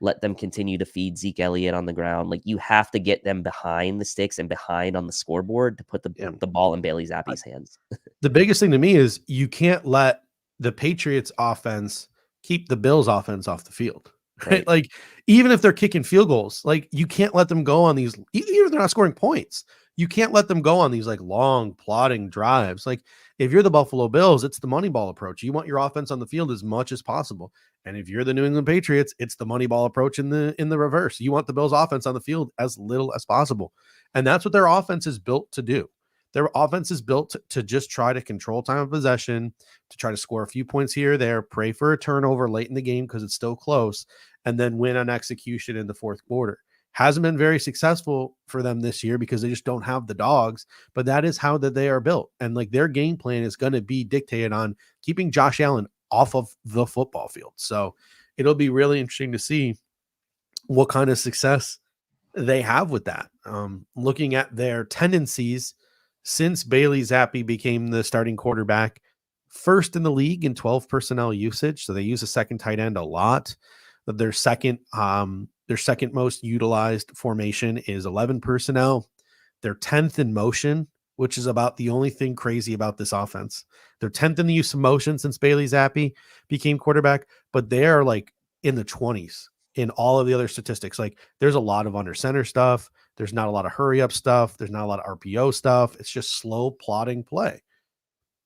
let them continue to feed Zeke Elliott on the ground. Like, you have to get them behind the sticks and behind on the scoreboard to put the ball in Bailey Zappe's hands. The biggest thing to me is you can't let the Patriots offense keep the Bills offense off the field. Right? Like, even if they're kicking field goals, like, you can't let them go on these, even if they're not scoring points, you can't let them go on these like long plodding drives. Like, if you're the Buffalo Bills, it's the money ball approach. You want your offense on the field as much as possible. And if you're the New England Patriots, it's the money ball approach in the reverse. You want the Bills offense on the field as little as possible. And that's what their offense is built to do. Their offense is built to just try to control time of possession, to try to score a few points here or there, pray for a turnover late in the game because it's still close, and then win on execution in the 4th quarter. Hasn't been very successful for them this year because they just don't have the dogs, but that is how that they are built. And like, their game plan is going to be dictated on keeping Josh Allen off of the football field. So it'll be really interesting to see what kind of success they have with that. Looking at their tendencies since Bailey Zappe became the starting quarterback, first in the league in 12 personnel usage. So they use a second tight end a lot. Their second most utilized formation is 11 personnel. They're 10th in motion, which is about the only thing crazy about this offense. They're 10th in the use of motion since Bailey Zappe became quarterback, but they are like in the 20s in all of the other statistics. Like, there's a lot of under center stuff. There's not a lot of hurry up stuff. There's not a lot of RPO stuff. It's just slow plodding play.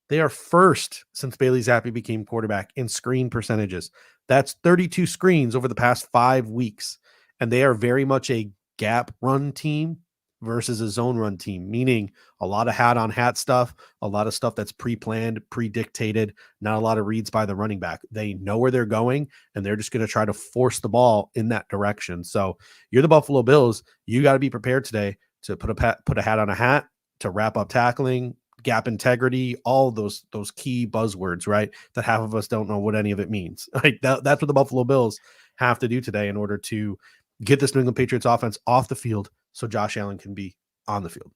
They are first since Bailey Zappe became quarterback in screen percentages. That's 32 screens over the past 5 weeks. And they are very much a gap run team versus a zone run team, meaning a lot of hat on hat stuff, a lot of stuff that's pre-planned, pre-dictated, not a lot of reads by the running back. They know where they're going, and they're just going to try to force the ball in that direction. So you're the Buffalo Bills. You got to be prepared today to put a hat on a hat, to wrap up tackling, gap integrity, all those key buzzwords, right? That half of us don't know what any of it means. Like, that's what the Buffalo Bills have to do today in order to get this New England Patriots offense off the field so Josh Allen can be on the field.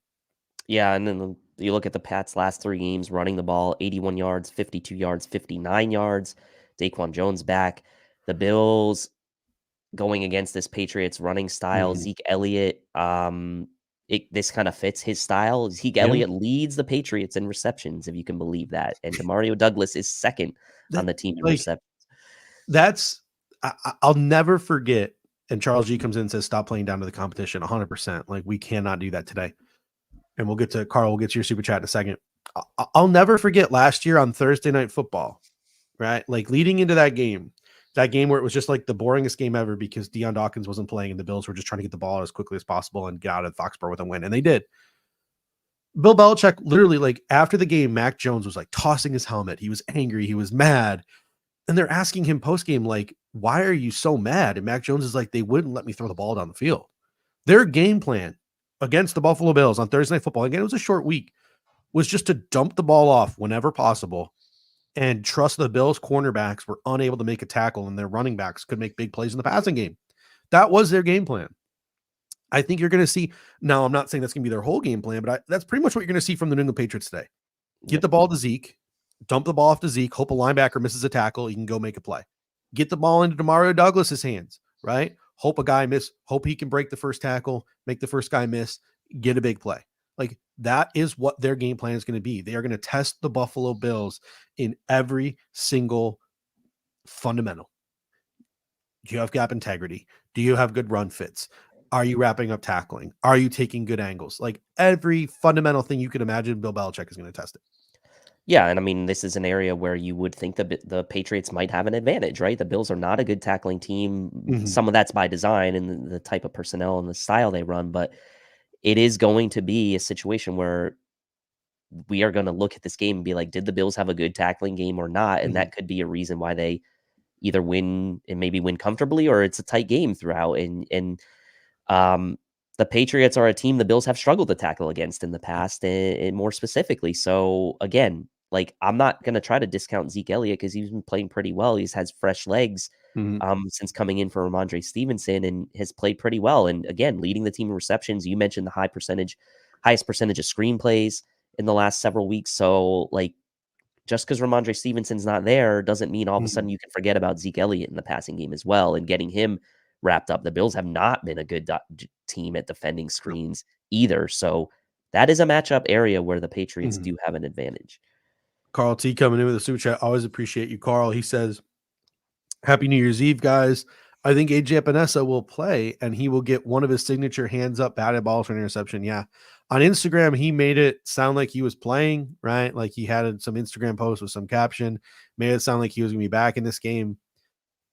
Yeah, and then you look at the Pats' last 3 games, running the ball, 81 yards, 52 yards, 59 yards. Daquan Jones back. The Bills going against this Patriots running style. Zeke Elliott, this kind of fits his style. Zeke Elliott leads the Patriots in receptions, if you can believe that. And Demario Douglas is second on the team in receptions. I'll never forget. And Charles G comes in and says, stop playing down to the competition 100%. Like, we cannot do that today. And we'll get to your super chat in a second. I'll never forget last year on Thursday Night Football, right? Like, leading into that game where it was just like the boringest game ever because Deion Dawkins wasn't playing and the Bills were just trying to get the ball out as quickly as possible and get out of Foxborough with a win. And they did. Bill Belichick literally, like, after the game, Mac Jones was like tossing his helmet. He was angry. He was mad. And they're asking him post-game, like, why are you so mad? And Mac Jones is like, they wouldn't let me throw the ball down the field. Their game plan against the Buffalo Bills on Thursday Night Football, again, it was a short week, was just to dump the ball off whenever possible and trust the Bills cornerbacks were unable to make a tackle and their running backs could make big plays in the passing game. That was their game plan. I think you're going to see, now I'm not saying that's going to be their whole game plan, but that's pretty much what you're going to see from the New England Patriots today. Get the ball to Zeke, dump the ball off to Zeke, hope a linebacker misses a tackle, he can go make a play. Get the ball into Demario Douglas's hands, right? Hope he can break the first tackle, make the first guy miss, get a big play. Like, that is what their game plan is going to be. They are going to test the Buffalo Bills in every single fundamental. Do you have gap integrity? Do you have good run fits? Are you wrapping up tackling? Are you taking good angles? Like, every fundamental thing you can imagine, Bill Belichick is going to test it. Yeah, and I mean, this is an area where you would think the Patriots might have an advantage, right? The Bills are not a good tackling team. Mm-hmm. Some of that's by design and the type of personnel and the style they run, but it is going to be a situation where we are going to look at this game and be like, did the Bills have a good tackling game or not? And that could be a reason why they either win and maybe win comfortably, or it's a tight game throughout. And the Patriots are a team the Bills have struggled to tackle against in the past, and more specifically. So again, like, I'm not going to try to discount Zeke Elliott because he's been playing pretty well. He's has fresh legs since coming in for Ramondre Stevenson and has played pretty well. And again, leading the team in receptions. You mentioned the highest percentage of screen plays in the last several weeks. So, like, just because Ramondre Stevenson's not there doesn't mean all of a sudden you can forget about Zeke Elliott in the passing game as well and getting him wrapped up. The Bills have not been a good team at defending screens either. So that is a matchup area where the Patriots do have an advantage. Carl T coming in with a super chat. Always appreciate you, Carl. He says, Happy New Year's Eve, guys. I think AJ Epinesa will play and he will get one of his signature hands up batted balls for an interception. Yeah. On Instagram, he made it sound like he was playing, right? Like, he had some Instagram post with some caption, made it sound like he was going to be back in this game.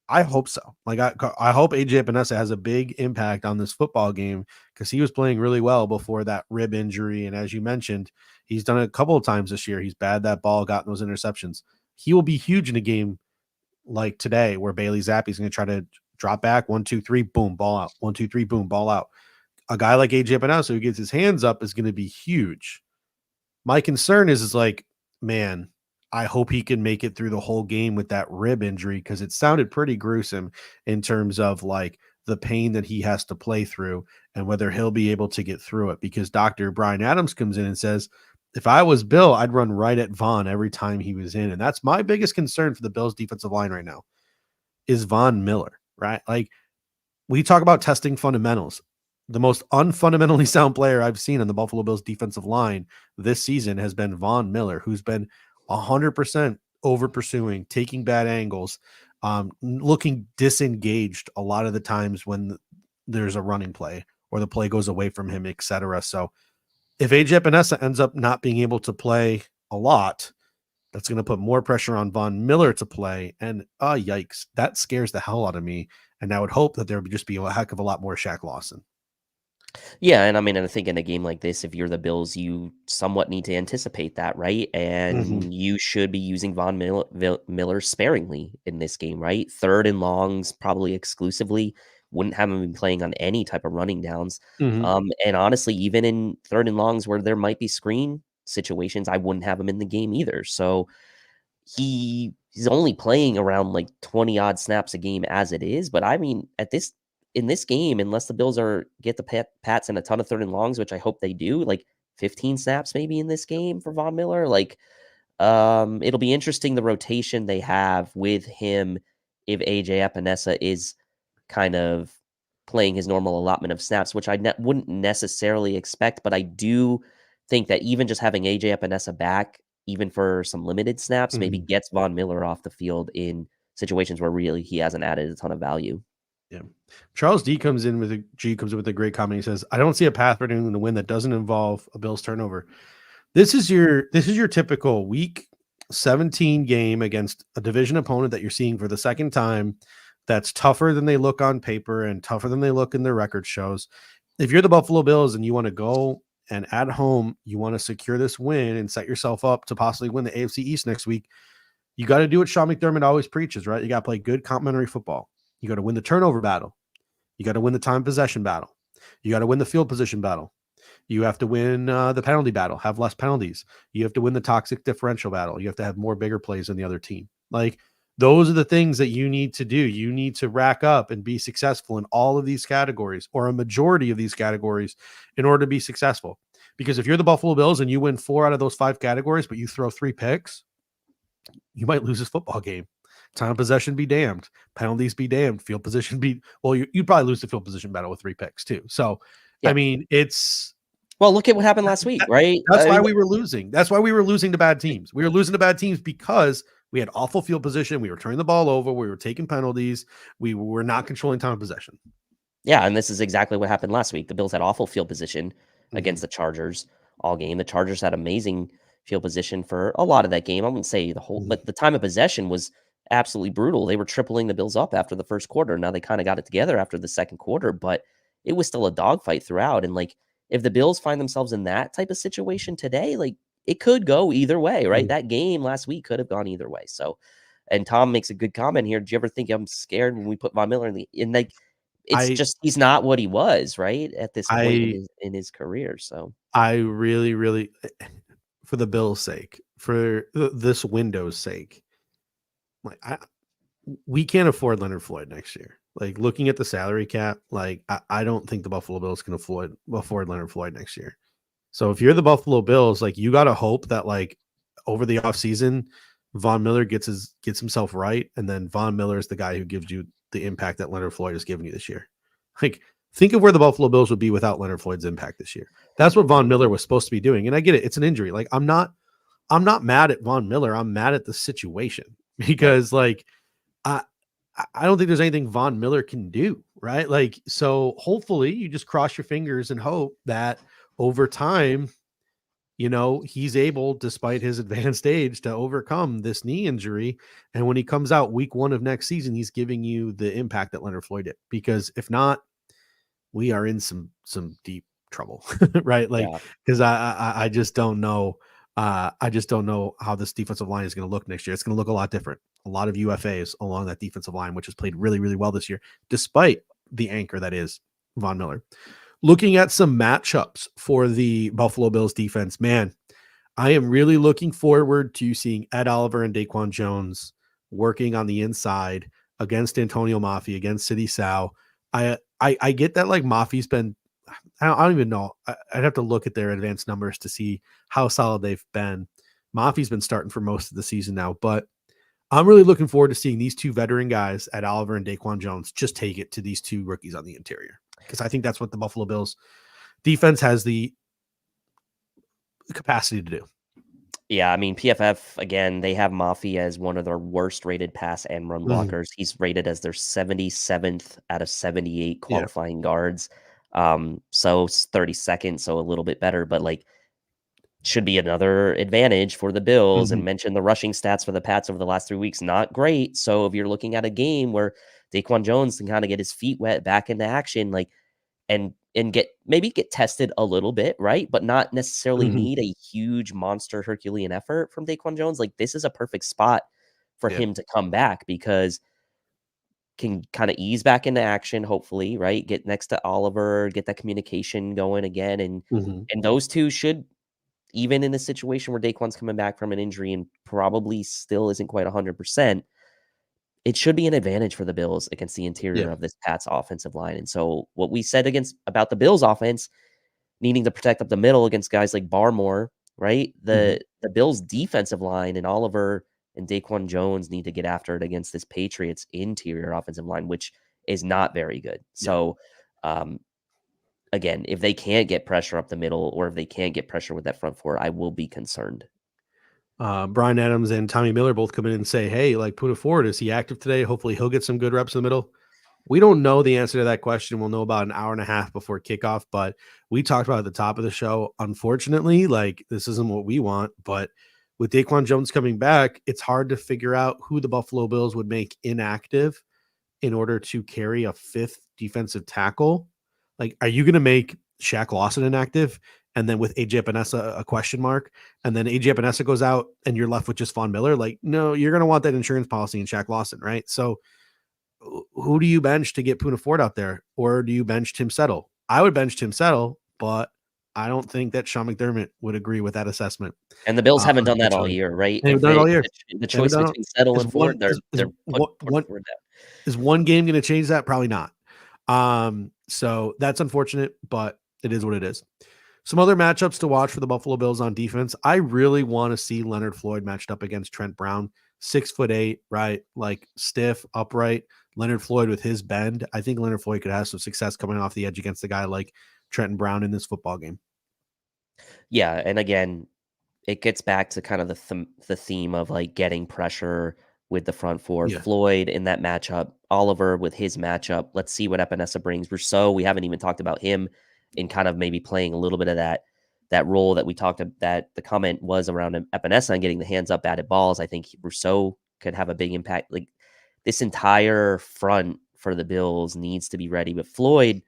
I hope so. Like, I hope AJ Epinesa has a big impact on this football game because he was playing really well before that rib injury. And as you mentioned, he's done it a couple of times this year. He's batted that ball, gotten those interceptions. He will be huge in a game like today where Bailey Zappe is going to try to drop back 1, 2, 3, boom, ball out. 1, 2, 3, boom, ball out. A guy like AJ Epinesa who gets his hands up is going to be huge. My concern is like, man, I hope he can make it through the whole game with that rib injury because it sounded pretty gruesome in terms of like the pain that he has to play through and whether he'll be able to get through it. Because Dr. Brian Adams comes in and says, if I was Bill, I'd run right at Von every time he was in. And that's my biggest concern for the Bills defensive line right now is Von Miller, right? Like, we talk about testing fundamentals. The most unfundamentally sound player I've seen on the Buffalo Bills defensive line this season has been Von Miller, who's been 100% over pursuing, taking bad angles, looking disengaged a lot of the times when there's a running play or the play goes away from him, etc. So if AJ Epinesa ends up not being able to play a lot, that's going to put more pressure on Von Miller to play. And yikes, that scares the hell out of me. And I would hope that there would just be a heck of a lot more Shaq Lawson. Yeah, and I mean, I think in a game like this, if you're the Bills, you somewhat need to anticipate that, right? And you should be using Von Miller sparingly in this game, right? Third and longs, probably exclusively. Wouldn't have him been playing on any type of running downs. And honestly, even in third and longs where there might be screen situations, I wouldn't have him in the game either. So he's only playing around like 20 odd snaps a game as it is. But I mean, in this game, unless the Bills get the Pats in a ton of third and longs, which I hope they do, like 15 snaps maybe in this game for Von Miller. Like, it'll be interesting the rotation they have with him if AJ Epinesa is kind of playing his normal allotment of snaps, which I wouldn't necessarily expect, but I do think that even just having AJ Epinesa back, even for some limited snaps, maybe gets Von Miller off the field in situations where really he hasn't added a ton of value. Yeah. Charles D comes in with a great comment. He says, I don't see a path for New England to win that doesn't involve a Bills turnover. This is your typical week 17 game against a division opponent that you're seeing for the second time. That's tougher than they look on paper and tougher than they look in their record shows. If you're the Buffalo Bills and you want to go and at home, you want to secure this win and set yourself up to possibly win the AFC East next week, you got to do what Sean McDermott always preaches, right? You got to play good complementary football. You got to win the turnover battle. You got to win the time possession battle. You got to win the field position battle. You have to win the penalty battle, have less penalties. You have to win the toxic differential battle. You have to have more bigger plays than the other team. Like, those are the things that you need to do. You need to rack up and be successful in all of these categories, or a majority of these categories, in order to be successful. Because if you're the Buffalo Bills and you win 4 out of those 5 categories, but you throw 3 picks, you might lose this football game. Time possession be damned. Penalties be damned. Field position be, well, you'd probably lose the field position battle with 3 picks too. So, yeah. I mean, well, look at what happened last week, right? That's why we were losing. That's why we were losing to bad teams. We were losing to bad teams because we had awful field position. We were turning the ball over. We were taking penalties. We were not controlling time of possession. Yeah, and this is exactly what happened last week. The Bills had awful field position against the Chargers all game. The Chargers had amazing field position for a lot of that game. I wouldn't say the whole, but the time of possession was absolutely brutal. They were tripling the Bills up after the first quarter. Now they kind of got it together after the second quarter, but it was still a dogfight throughout. And like, if the Bills find themselves in that type of situation today, like, it could go either way, right? That game last week could have gone either way. So, and Tom makes a good comment here. Do you ever think I'm scared when we put Von Miller in like, it's just, he's not what he was, right, at this point in his career. So I really, really, for the Bills' sake, for this window's sake, like, we can't afford Leonard Floyd next year. Like, looking at the salary cap, like, I don't think the Buffalo Bills can afford Leonard Floyd next year. So if you're the Buffalo Bills, like, you got to hope that, like, over the offseason, Von Miller gets himself right, and then Von Miller is the guy who gives you the impact that Leonard Floyd has given you this year. Like, think of where the Buffalo Bills would be without Leonard Floyd's impact this year. That's what Von Miller was supposed to be doing. And I get it. It's an injury. Like, I'm not mad at Von Miller. I'm mad at the situation because, like, I don't think there's anything Von Miller can do, right? Like, so hopefully you just cross your fingers and hope that over time, you know, he's able, despite his advanced age, to overcome this knee injury. And when he comes out week 1 of next season, he's giving you the impact that Leonard Floyd did. Because if not, we are in some deep trouble, right? Like, because I just don't know. I just don't know how this defensive line is going to look next year. It's going to look a lot different. A lot of UFAs along that defensive line, which has played really, really well this year, despite the anchor that is Von Miller. Looking at some matchups for the Buffalo Bills defense, man, I am really looking forward to seeing Ed Oliver and Daquan Jones working on the inside against Antonio Mafi, against City Sal. I get that, like, Mafi's been, I don't even know. I'd have to look at their advanced numbers to see how solid they've been. Mafi's been starting for most of the season now, but I'm really looking forward to seeing these 2 veteran guys, Ed Oliver and Daquan Jones, just take it to these 2 rookies on the interior. Because I think that's what the Buffalo Bills defense has the capacity to do. Yeah, I mean, PFF, again, they have Mafi as one of their worst rated pass and run blockers. He's rated as their 77th out of 78 qualifying guards. So 32nd, so a little bit better, but, like, should be another advantage for the Bills. And mention the rushing stats for the Pats over the last 3 weeks, not great. So if you're looking at a game where Daquan Jones can kind of get his feet wet back into action, like, and get tested a little bit, right? But not necessarily need a huge monster Herculean effort from Daquan Jones. Like, this is a perfect spot for him to come back, because can kind of ease back into action, hopefully, right? Get next to Oliver, get that communication going again. And those 2 should, even in a situation where Daquan's coming back from an injury and probably still isn't quite 100%, it should be an advantage for the Bills against the interior of this Pats offensive line. And so what we said about the Bills offense needing to protect up the middle against guys like Barmore, right? The Bills defensive line and Oliver and Daquan Jones need to get after it against this Patriots interior offensive line, which is not very good. So, again, if they can't get pressure up the middle, or if they can't get pressure with that front four, I will be concerned. Brian Adams and Tommy Miller both come in and say, hey, like Puna Ford, is he active today? Hopefully he'll get some good reps in the middle. We don't know the answer to that question. We'll know about an hour and a half before kickoff, but we talked about at the top of the show, unfortunately, like this isn't what we want, but with Daquan Jones coming back, it's hard to figure out who the Buffalo Bills would make inactive in order to carry a fifth defensive tackle. Like, are you going to make Shaq Lawson inactive? And then with AJ Epinesa, a question mark, and then AJ Epinesa goes out and you're left with just Von Miller. Like, no, you're going to want that insurance policy in Shaq Lawson, right? So who do you bench to get Puna Ford out there? Or do you bench Tim Settle? I would bench Tim Settle, but I don't think that Sean McDermott would agree with that assessment. And the Bills haven't done that all year, right? They've done it all year. The choice between Settle and Ford, they're putting Ford down. Is one game going to change that? Probably not. So that's unfortunate, but it is what it is. Some other matchups to watch for the Buffalo Bills on defense. I really want to see Leonard Floyd matched up against Trent Brown, 6'8", right? Like stiff, upright. Leonard Floyd with his bend. I think Leonard Floyd could have some success coming off the edge against a guy like Trenton Brown in this football game. Yeah, and again, it gets back to kind of the theme of like getting pressure with the front four. Yeah. Floyd in that matchup, Oliver with his matchup. Let's see what Epinesa brings. Rousseau, we haven't even talked about him in kind of maybe playing a little bit of that role that we talked about, that the comment was around Epinesa and getting the hands up batted balls. I think Rousseau could have a big impact. Like this entire front for the Bills needs to be ready. But Floyd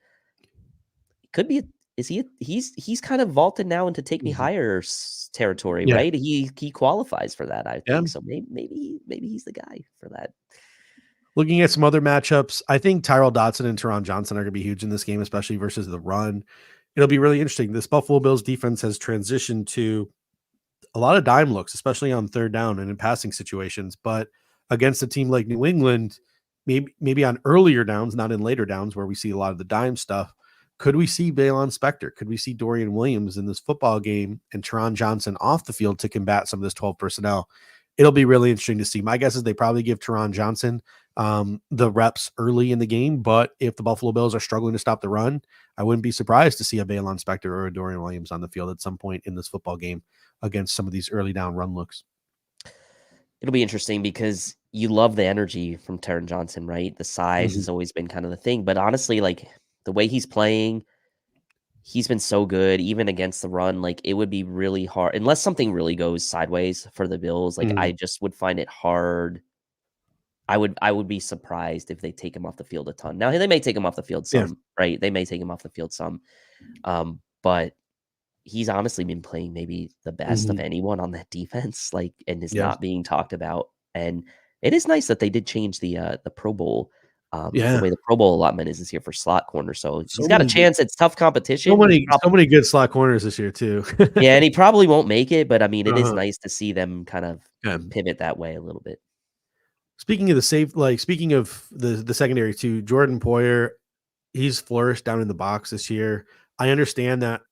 could be, he's kind of vaulted now into take me higher territory, right? He qualifies for that, I think. So maybe he's the guy for that. Looking at some other matchups, I think Tyrell Dodson and Teron Johnson are going to be huge in this game, especially versus the run. It'll be really interesting. This Buffalo Bills defense has transitioned to a lot of dime looks, especially on third down and in passing situations. But against a team like New England, maybe on earlier downs, not in later downs where we see a lot of the dime stuff, could we see Baylon Spector? Could we see Dorian Williams in this football game and Teron Johnson off the field to combat some of this 12 personnel? It'll be really interesting to see. My guess is they probably give Teron Johnson the reps early in the game, but if the Buffalo Bills are struggling to stop the run, I wouldn't be surprised to see a Baylon Spector or a Dorian Williams on the field at some point in this football game against some of these early down run looks. It'll be interesting because you love the energy from Teron Johnson, right? The size has always been kind of the thing, but honestly, like the way he's playing, he's been so good, even against the run. Like it would be really hard unless something really goes sideways for the Bills. Like I just would find it hard. I would be surprised if they take him off the field a ton. Now they may take him off the field some, right? They may take him off the field some, but he's honestly been playing maybe the best of anyone on that defense, like, and is not being talked about. And it is nice that they did change the Pro Bowl. The way the Pro Bowl allotment is this year for slot corner. So he's got a chance. It's tough competition. So many good slot corners this year too. Yeah, and he probably won't make it, but I mean, it is nice to see them kind of pivot that way a little bit. Speaking of speaking of the secondary too, Jordan Poyer, he's flourished down in the box this year. I understand that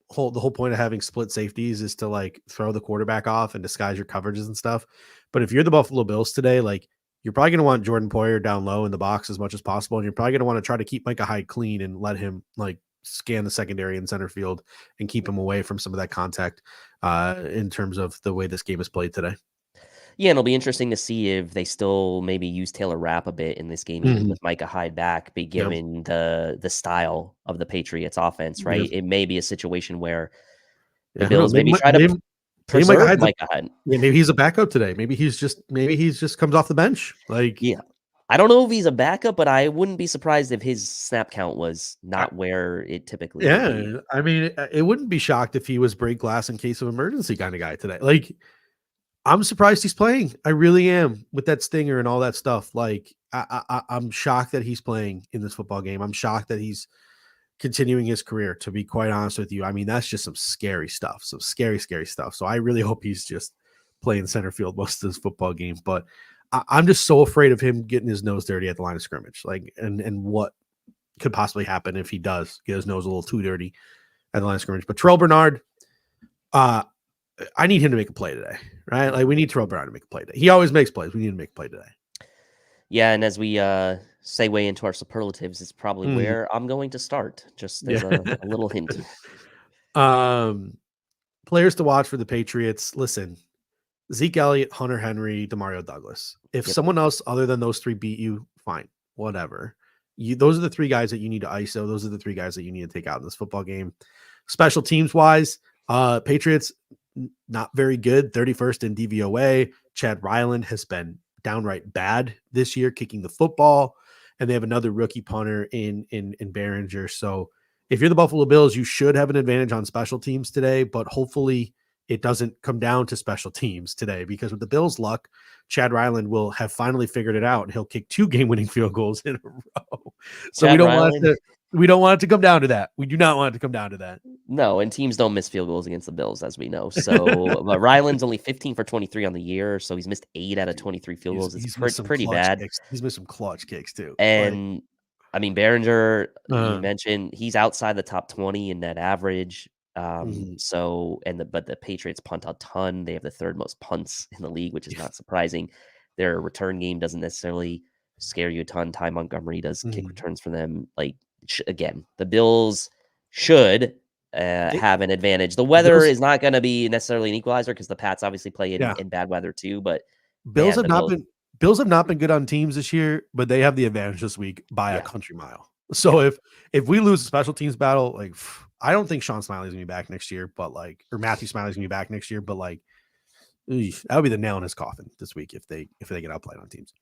the whole point of having split safeties is to like throw the quarterback off and disguise your coverages and stuff. But if you're the Buffalo Bills today, like you're probably going to want Jordan Poyer down low in the box as much as possible. And you're probably going to want to try to keep Micah Hyde clean and let him like scan the secondary and center field and keep him away from some of that contact in terms of the way this game is played today. Yeah, and it'll be interesting to see if they still maybe use Taylor Rapp a bit in this game, even with Micah Hyde back, be given the style of the Patriots offense, right? It may be a situation where the Bills maybe try to preserve Micah Hyde. Yeah, maybe he's a backup today. Maybe he's just comes off the bench. Like, yeah, I don't know if he's a backup, but I wouldn't be surprised if his snap count was not where it typically would be. I mean, it wouldn't be shocked if he was break glass in case of emergency kind of guy today. Like, I'm surprised he's playing. I really am, with that stinger and all that stuff. Like, I'm shocked that he's playing in this football game. I'm shocked that he's continuing his career, to be quite honest with you. I mean, that's just some scary stuff, some scary stuff. So I really hope he's just playing center field most of this football game. But I'm just so afraid of him getting his nose dirty at the line of scrimmage, like, and what could possibly happen if he does get his nose a little too dirty at the line of scrimmage. But Terrell Bernard, I need him to make a play today, right? Like, we need Terrell Bernard to make a play today. He always makes plays. We need him to make a play today. Yeah, and as we segue into our superlatives, it's probably Mhm. where I'm going to start. Just as a little hint. Players to watch for the Patriots. Listen, Zeke Elliott, Hunter Henry, Demario Douglas. If Yep. someone else other than those three beat you, fine, whatever. Those are the three guys that you need to ISO. Those are the three guys that you need to take out in this football game. Special teams wise, Patriots not very good. 31st in DVOA. Chad Ryland has been downright bad this year, kicking the football, and they have another rookie punter in Behringer. So if you're the Buffalo Bills, you should have an advantage on special teams today, but hopefully it doesn't come down to special teams today, because with the Bills' luck, Chad Ryland will have finally figured it out and he'll kick 2 game-winning field goals in a row. So Chad Ryland, we don't want it to come down to that. We do not want it to come down to that. no, and teams don't miss field goals against the Bills, as we know. So, but Ryland's only 15 for 23 on the year, so he's missed 8 out of 23 field goals. It's pretty bad. He's missed some clutch kicks too. And I mean, Behringer, Uh-huh. you mentioned he's outside the top 20 in net average. So, but the Patriots punt a ton. They have the 3rd most punts in the league, which is not surprising. Their return game doesn't necessarily scare you a ton. Ty Montgomery does kick returns for them. Like, again, the Bills should have an advantage. The weather is not going to be necessarily an equalizer because the Pats obviously play in bad weather too. But Bills have not been good on teams this year, but they have the advantage this week by a country mile. So if we lose a special teams battle, like, I don't think Sean Smiley's gonna be back next year, but or Matthew Smiley's gonna be back next year, but that would be the nail in his coffin this week if they get outplayed on teams.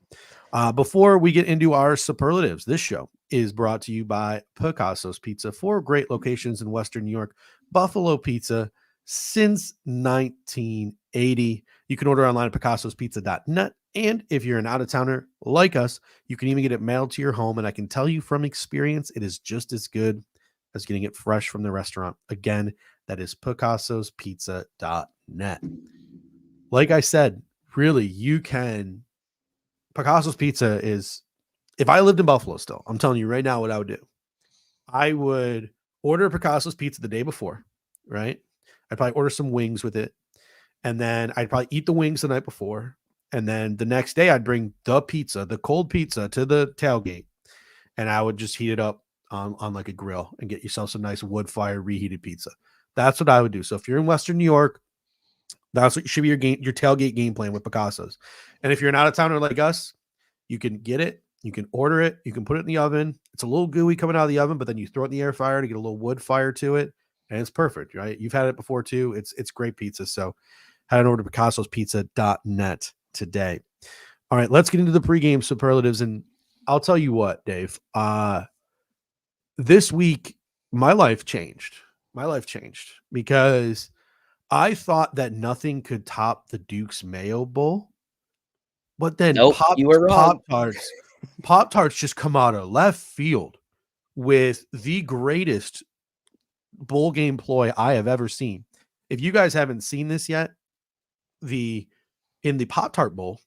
Before we get into our superlatives, this show is brought to you by Picasso's Pizza. 4 great locations in Western New York. Buffalo Pizza since 1980. You can order online at picassospizza.net. And if you're an out-of-towner like us, you can even get it mailed to your home. And I can tell you from experience, it is just as good as getting it fresh from the restaurant. Again, that is picassospizza.net. Like I said, really, you can. Picasso's Pizza is, if I lived in Buffalo still, I'm telling you right now what I would do. I would order Picasso's Pizza the day before, right? I'd probably order some wings with it. And then I'd probably eat the wings the night before. And then the next day I'd bring the pizza, the cold pizza, to the tailgate. And I would just heat it up on like a grill and get yourself some nice wood fire reheated pizza. That's what I would do. So if you're in Western New York, that's what should be your tailgate game plan with Picasso's. And if you're an out-of-towner like us, you can get it, you can order it, you can put it in the oven. It's a little gooey coming out of the oven, but then you throw it in the air fryer to get a little wood fire to it, and it's perfect, right? You've had it before too. It's great pizza. So head on over to picassospizza.net today. All right, let's get into the pregame superlatives. And I'll tell you what, Dave, this week, my life changed. Because I thought that nothing could top the Duke's Mayo Bowl, but then you were wrong. Pop-Tarts just come out of left field with the greatest bowl game ploy I have ever seen. If you guys haven't seen this yet, in the Pop-Tart Bowl,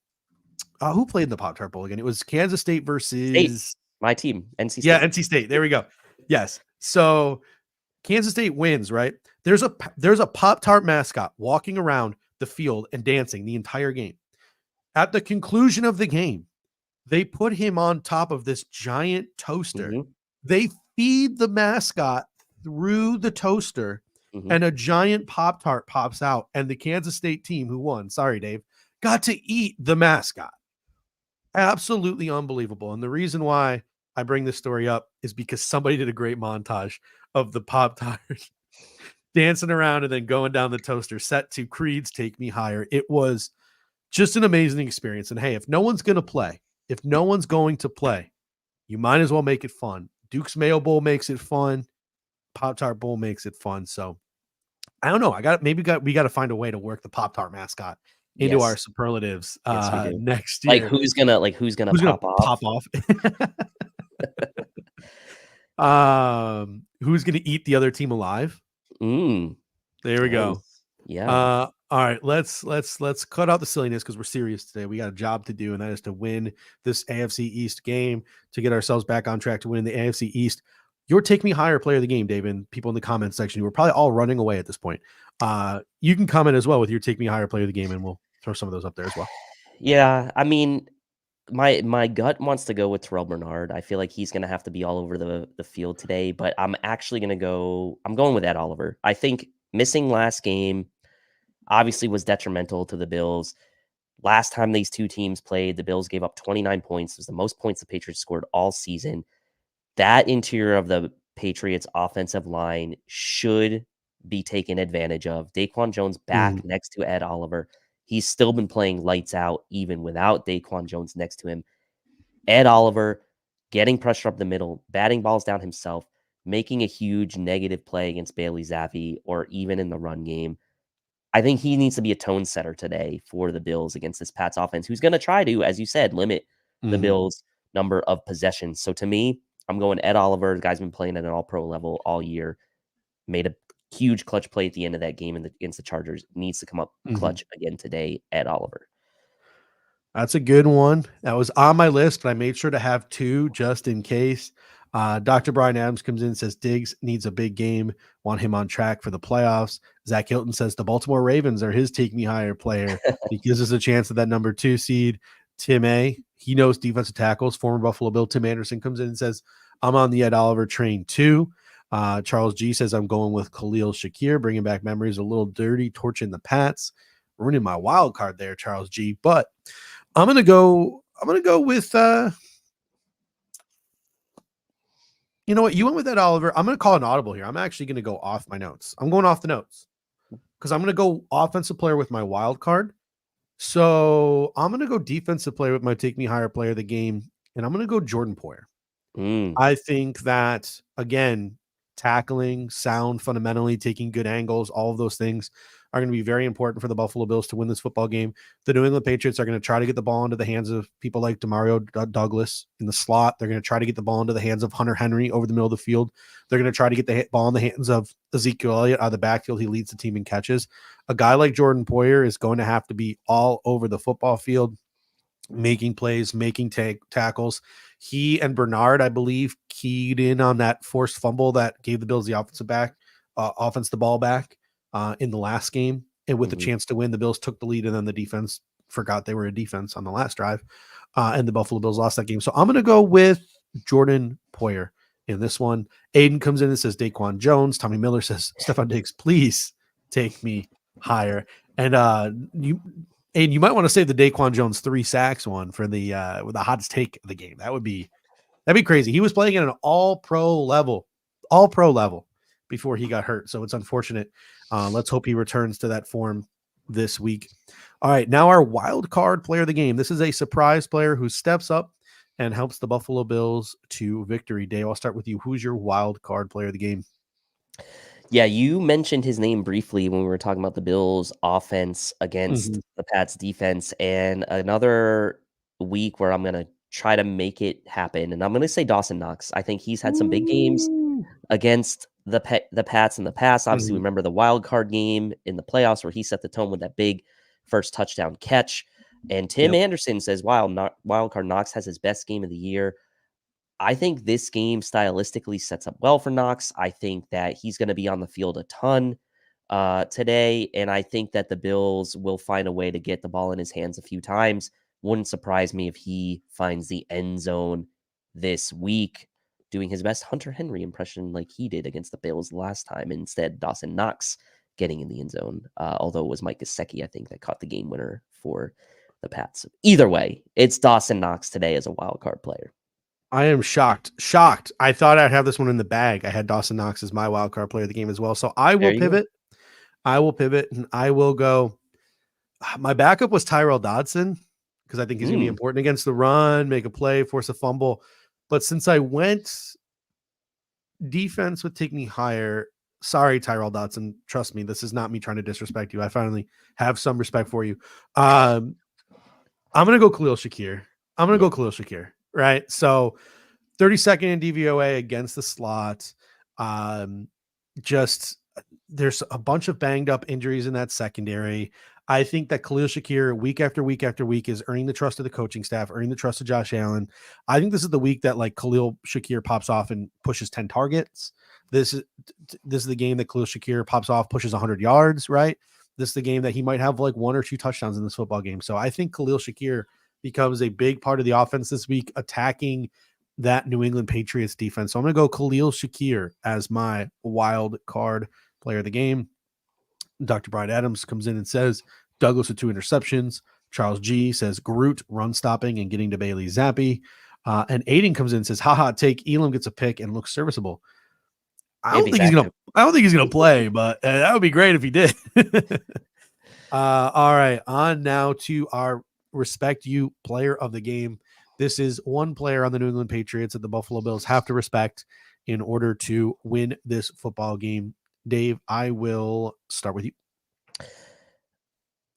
who played in the Pop-Tart Bowl again? It was Kansas State versus my team, NC State. Yeah, NC State. There we go. Yes. So Kansas State wins, right? There's a Pop-Tart mascot walking around the field and dancing the entire game. At the conclusion of the game, they put him on top of this giant toaster. They feed the mascot through the toaster, and a giant Pop-Tart pops out, and the Kansas State team who won, sorry, Dave, got to eat the mascot. Absolutely unbelievable. And the reason why I bring this story up is because somebody did a great montage of the Pop-Tart dancing around and then going down the toaster, set to Creed's Take Me Higher. It was just an amazing experience. And hey, if no one's going to play, you might as well make it fun. Duke's Mayo Bowl makes it fun. Pop-Tart Bowl makes it fun. So I don't know. We got to find a way to work the Pop-Tart mascot into our superlatives next year. Like who's gonna pop off? Who's gonna eat the other team alive? There we go. Yeah. All right, let's cut out the silliness because we're serious today. We got a job to do, and that is to win this AFC East game to get ourselves back on track to win the AFC East. Your Take Me Higher player of the game, Dave, and people in the comment section, we're probably all running away at this point. You can comment as well with your Take Me Higher player of the game, and we'll throw some of those up there as well. Yeah, I mean, My gut wants to go with Terrell Bernard. I feel like he's going to have to be all over the field today, but I'm actually going to I'm going with Ed Oliver. I think missing last game obviously was detrimental to the Bills. Last time these two teams played, the Bills gave up 29 points. It was the most points the Patriots scored all season. That interior of the Patriots offensive line should be taken advantage of. Daquan Jones back next to Ed Oliver. He's still been playing lights out even without Daquan Jones next to him. Ed Oliver getting pressure up the middle, batting balls down himself, making a huge negative play against Bailey Zappe or even in the run game. I think he needs to be a tone setter today for the Bills against this Pats offense, who's going to try to, as you said, limit the Bills' number of possessions. So to me, I'm going Ed Oliver. The guy's been playing at an all-pro level all year. Made a huge clutch play at the end of that game against the Chargers. Needs to come up clutch again today, Ed Oliver. That's a good one. That was on my list, but I made sure to have two just in case. Dr. Brian Adams comes in and says Diggs needs a big game. Want him on track for the playoffs. Zach Hilton says the Baltimore Ravens are his take me higher player. He gives us a chance at that number 2 seed. Tim A, he knows defensive tackles. Former Buffalo Bill Tim Anderson comes in and says, I'm on the Ed Oliver train too. Charles G says, I'm going with Khalil Shakir, bringing back memories, a little dirty, torching the Pats. Ruining my wild card there, Charles G. But I'm gonna go with you know what? You went with Ed Oliver. I'm gonna call an audible here. I'm actually gonna go off my notes. I'm going off the notes because I'm gonna go offensive player with my wild card. So I'm gonna go defensive player with my take me higher player of the game, and I'm gonna go Jordan Poyer. I think that again, tackling, sound, fundamentally taking good angles, all of those things are going to be very important for the Buffalo Bills to win this football game. The New England Patriots are going to try to get the ball into the hands of people like Demario Douglas in the slot. They're going to try to get the ball into the hands of Hunter Henry over the middle of the field. They're going to try to get the ball in the hands of Ezekiel Elliott out of the backfield. He leads the team in catches. A guy like Jordan Poyer is going to have to be all over the football field, making plays, making tackles. He and Bernard, I believe, keyed in on that forced fumble that gave the Bills the offense the ball back in the last game. And with a chance to win, the Bills took the lead, and then the defense forgot they were a defense on the last drive, and the Buffalo Bills lost that game. So I'm going to go with Jordan Poyer in this one. Aiden comes in and says Daquan Jones. Tommy Miller says Stephon Diggs, please take me higher. And Aiden, you might want to save the Daquan Jones 3 sacks one for the with the hottest take of the game. That'd be crazy. He was playing at an all pro level before he got hurt. So it's unfortunate. Let's hope he returns to that form this week. All right, now our wild card player of the game. This is a surprise player who steps up and helps the Buffalo Bills to victory. Dave, I'll start with you. Who's your wild card player of the game? Yeah, you mentioned his name briefly when we were talking about the Bills' offense against the Pats' defense, and another week where I'm going to try to make it happen, and I'm going to say Dawson Knox. I think he's had some big games against the Pats in the past. Obviously, we remember the wild card game in the playoffs where he set the tone with that big first touchdown catch. And Tim Anderson says, wild card Knox has his best game of the year. I think this game stylistically sets up well for Knox. I think that he's going to be on the field a ton today, and I think that the Bills will find a way to get the ball in his hands a few times. Wouldn't surprise me if he finds the end zone this week, doing his best Hunter Henry impression like he did against the Bills last time. Instead, Dawson Knox getting in the end zone, although it was Mike Gesicki, I think, that caught the game winner for the Pats. Either way, it's Dawson Knox today as a wild card player. I am shocked. I thought I'd have this one in the bag. I had Dawson Knox as my wild card player of the game as well. So I will pivot. I will pivot, and I will go. My backup was Tyrell Dodson because I think he's going to be important against the run, make a play, force a fumble. But since I went defense would take me higher. Sorry, Tyrell Dodson. Trust me, this is not me trying to disrespect you. I finally have some respect for you. I'm going to go Khalil Shakir. Right. So 32nd in DVOA against the slot. Just there's a bunch of banged up injuries in that secondary. I think that Khalil Shakir week after week after week is earning the trust of the coaching staff, earning the trust of Josh Allen. I think this is the week that like Khalil Shakir pops off and pushes 10 targets. This is the game that Khalil Shakir pops off, pushes 100 yards, right? This is the game that he might have like 1 or 2 touchdowns in this football game. So I think Khalil Shakir becomes a big part of the offense this week, attacking that New England Patriots defense. So I'm going to go Khalil Shakir as my wild card player of the game. Dr. Brian Adams comes in and says Douglas with 2 interceptions. Charles G says Groot run stopping and getting to Bailey Zappe. And Aiden comes in and says, haha, take Elam gets a pick and looks serviceable. I don't think he's gonna play, but that would be great if he did. All right, on now to our respect you player of the game. This is one player on the New England Patriots that the Buffalo Bills have to respect in order to win this football game. Dave, I will start with you.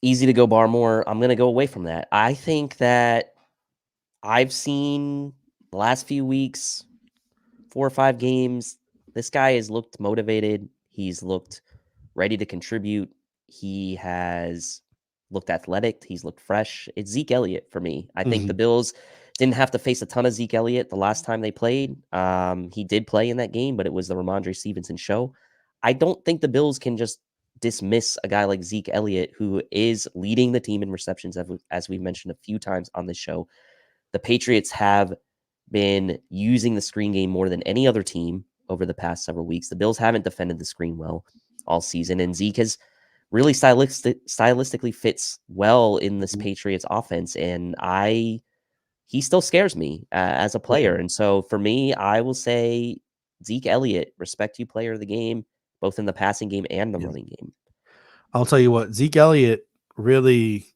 Easy to go Barmore. I'm going to go away from that. I think that I've seen the last few weeks, 4 or 5 games, this guy has looked motivated. He's looked ready to contribute. He has looked athletic. He's looked fresh. It's Zeke Elliott for me. I think the Bills didn't have to face a ton of Zeke Elliott the last time they played. He did play in that game, but it was the Ramondre Stevenson show. I don't think the Bills can just dismiss a guy like Zeke Elliott, who is leading the team in receptions, as we've mentioned a few times on this show. The Patriots have been using the screen game more than any other team over the past several weeks. The Bills haven't defended the screen well all season, and Zeke has really stylistically fits well in this Patriots offense, and he still scares me as a player. And so for me, I will say Zeke Elliott, respect you player of the game, both in the passing game and the running game. I'll tell you what, Zeke Elliott really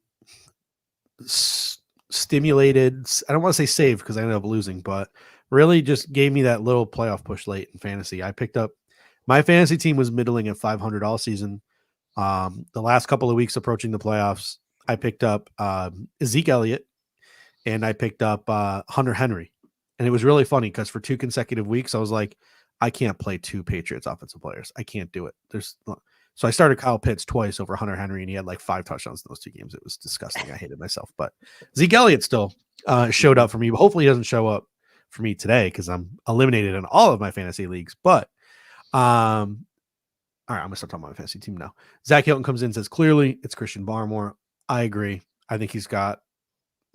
stimulated, I don't want to say saved because I ended up losing, but really just gave me that little playoff push late in fantasy. I picked up, my fantasy team was middling at 500 all season. The last couple of weeks approaching the playoffs, I picked up Zeke Elliott and I picked up Hunter Henry. And it was really funny because for 2 consecutive weeks, I was like, I can't play 2 Patriots offensive players. I can't do it. So I started Kyle Pitts twice over Hunter Henry, and he had like 5 touchdowns in those 2 games. It was disgusting. I hated myself. But Zeke Elliott still showed up for me. But hopefully he doesn't show up for me today because I'm eliminated in all of my fantasy leagues. But all right, I'm going to start talking about my fantasy team now. Zach Hilton comes in and says, clearly it's Christian Barmore. I agree. I think he's got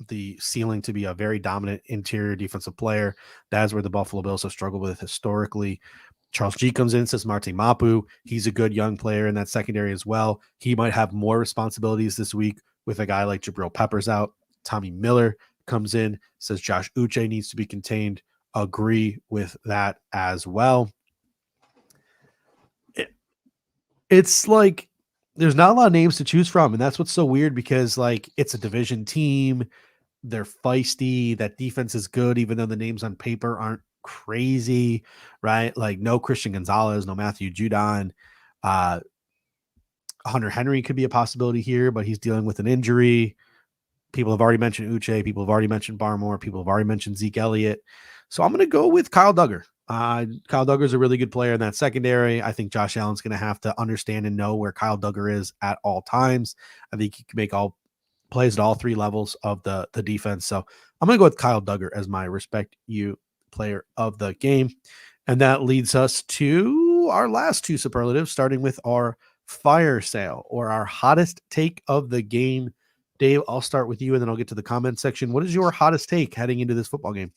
the ceiling to be a very dominant interior defensive player. That's where the Buffalo Bills have struggled with historically. Charles G comes in and says Martin Mapu. He's a good young player in that secondary as well. He might have more responsibilities this week with a guy like Jabril Peppers out. Tommy Miller comes in, says Josh Uche needs to be contained. Agree with that as well. It's like there's not a lot of names to choose from, and that's what's so weird because like it's a division team. They're feisty. That defense is good, even though the names on paper aren't crazy, right? Like no Christian Gonzalez, no Matthew Judon. Hunter Henry could be a possibility here, but he's dealing with an injury. People have already mentioned Uche. People have already mentioned Barmore. People have already mentioned Zeke Elliott. So I'm going to go with Kyle Duggar. Kyle Duggar is a really good player in that secondary. I think Josh Allen's going to have to understand and know where Kyle Duggar is at all times. I think he can make all plays at all 3 levels of the defense. So I'm going to go with Kyle Duggar as my respect you player of the game. And that leads us to our last 2 superlatives, starting with our fire sale or our hottest take of the game. Dave, I'll start with you and then I'll get to the comment section. What is your hottest take heading into this football game?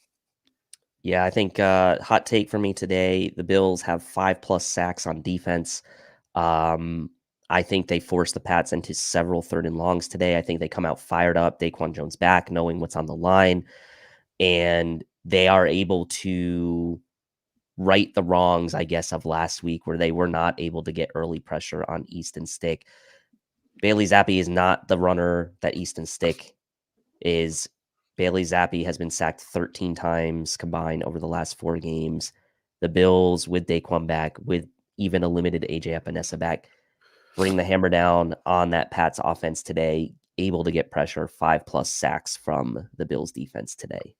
Yeah, I think hot take for me today, the Bills have 5+ sacks on defense. I think they force the Pats into several 3rd and longs today. I think they come out fired up, Daquan Jones back, knowing what's on the line, and they are able to right the wrongs, I guess, of last week where they were not able to get early pressure on Easton Stick. Bailey Zappe is not the runner that Easton Stick is. Bailey Zappe has been sacked 13 times combined over the last 4 games. The Bills, with Daquan back, with even a limited AJ Epinesa back, bring the hammer down on that Pats offense today, able to get pressure, 5+ sacks from the Bills defense today.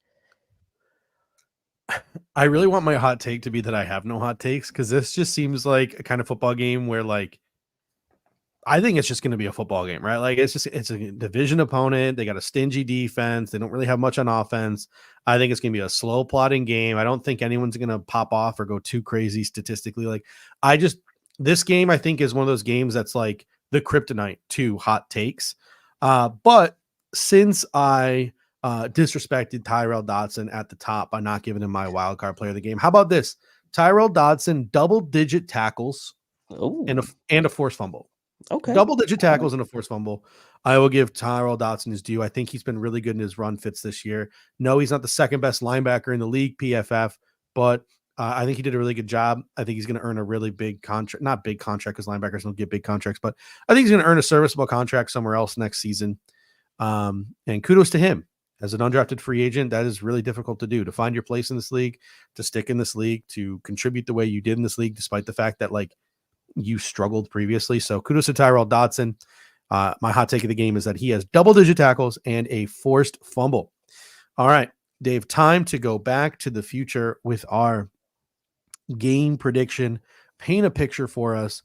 I really want my hot take to be that I have no hot takes because this just seems like a kind of football game where like I think it's just going to be a football game, right? Like it's a division opponent. They got a stingy defense. They don't really have much on offense. I think it's going to be a slow plotting game. I don't think anyone's going to pop off or go too crazy statistically. Like this game, I think is one of those games that's like the kryptonite to hot takes. But since I disrespected Tyrell Dodson at the top by not giving him my wild card player of the game. How about this? Tyrell Dodson, double-digit tackles and a forced fumble. Okay. Double-digit tackles and a forced fumble. I will give Tyrell Dodson his due. I think he's been really good in his run fits this year. No, he's not the second best linebacker in the league, PFF, but I think he did a really good job. I think he's going to earn a really big contract. Not big contract because linebackers don't get big contracts, but I think he's going to earn a serviceable contract somewhere else next season. And kudos to him. As an undrafted free agent, that is really difficult to do, to find your place in this league, to stick in this league, to contribute the way you did in this league, despite the fact that like you struggled previously. So kudos to Tyrell Dodson. My hot take of the game is that he has double-digit tackles and a forced fumble. All right, Dave, time to go back to the future with our game prediction. Paint a picture for us.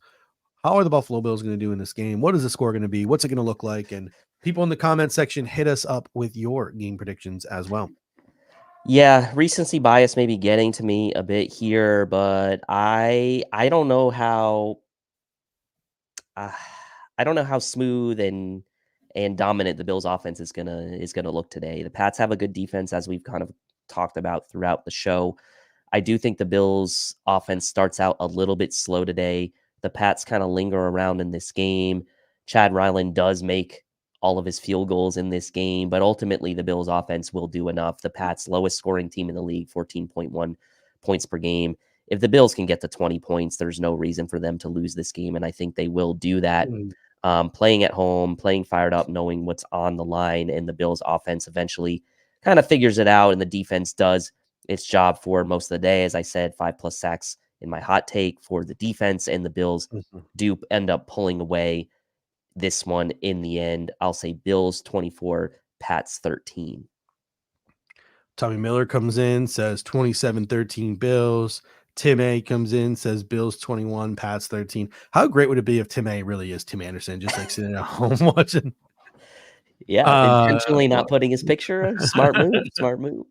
How are the Buffalo Bills going to do in this game? What is the score going to be? What's it going to look like? And people in the comment section, hit us up with your game predictions as well. Yeah, recency bias may be getting to me a bit here, but I don't know how I don't know how smooth and dominant the Bills offense is gonna look today. The Pats have a good defense, as we've kind of talked about throughout the show. I do think the Bills offense starts out a little bit slow today. The Pats kind of linger around in this game. Chad Ryland does make all of his field goals in this game, but ultimately the Bills offense will do enough. The Pats, lowest scoring team in the league, 14.1 points per game. If the Bills can get to 20 points, there's no reason for them to lose this game, and I think they will do that. Playing at home, playing fired up, knowing what's on the line, and the Bills offense eventually kind of figures it out, and the defense does its job for most of the day. As I said, 5+ sacks in my hot take for the defense, and the Bills do end up pulling away this one in the end. I'll say Bills 24, Pats 13. Tommy Miller comes in, says 27-13 Bills. Tim A comes in, says Bills 21, Pats 13. How great would it be if Tim A really is Tim Anderson, just like sitting at home watching? Yeah, intentionally not putting his picture. Smart move.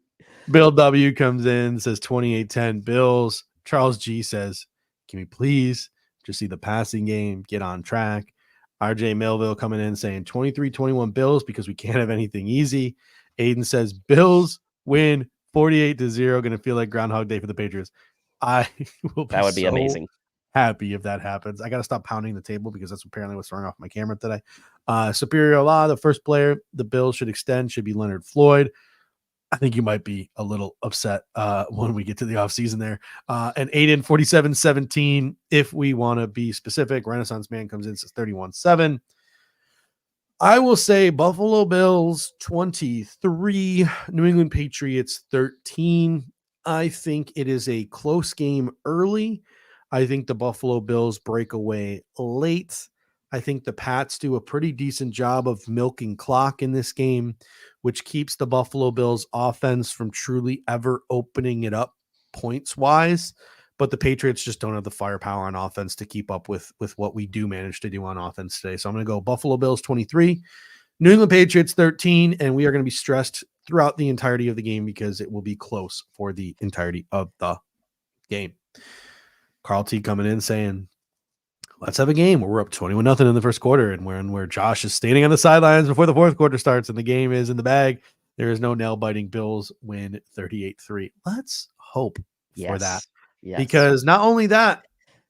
Bill W comes in, says 28-10 Bills. Charles G says, can we please just see the passing game get on track? RJ Melville coming in saying 23-21 Bills because we can't have anything easy. Aiden says Bills win 48-0. Going to feel like Groundhog Day for the Patriots. I will be that would be so amazing. Happy if that happens. I got to stop pounding the table because that's apparently what's throwing off my camera today. Superior Law, the first player the Bills should extend should be Leonard Floyd. I think you might be a little upset when we get to the offseason there. And Aiden 47-17. If we want to be specific, Renaissance Man comes in, says 31-7. I will say Buffalo Bills 23, New England Patriots 13. I think it is a close game early. I think the Buffalo Bills break away late. I think the Pats do a pretty decent job of milking clock in this game, which keeps the Buffalo Bills offense from truly ever opening it up points-wise. But the Patriots just don't have the firepower on offense to keep up with what we do manage to do on offense today. So I'm going to go Buffalo Bills 23, New England Patriots 13, and we are going to be stressed throughout the entirety of the game because it will be close for the entirety of the game. Carl T coming in saying, let's have a game where we're up 21-0 in the first quarter and where Josh is standing on the sidelines before the fourth quarter starts and the game is in the bag. There is no nail-biting. Bills win 38-3. Let's hope for that. Yes. Because not only that,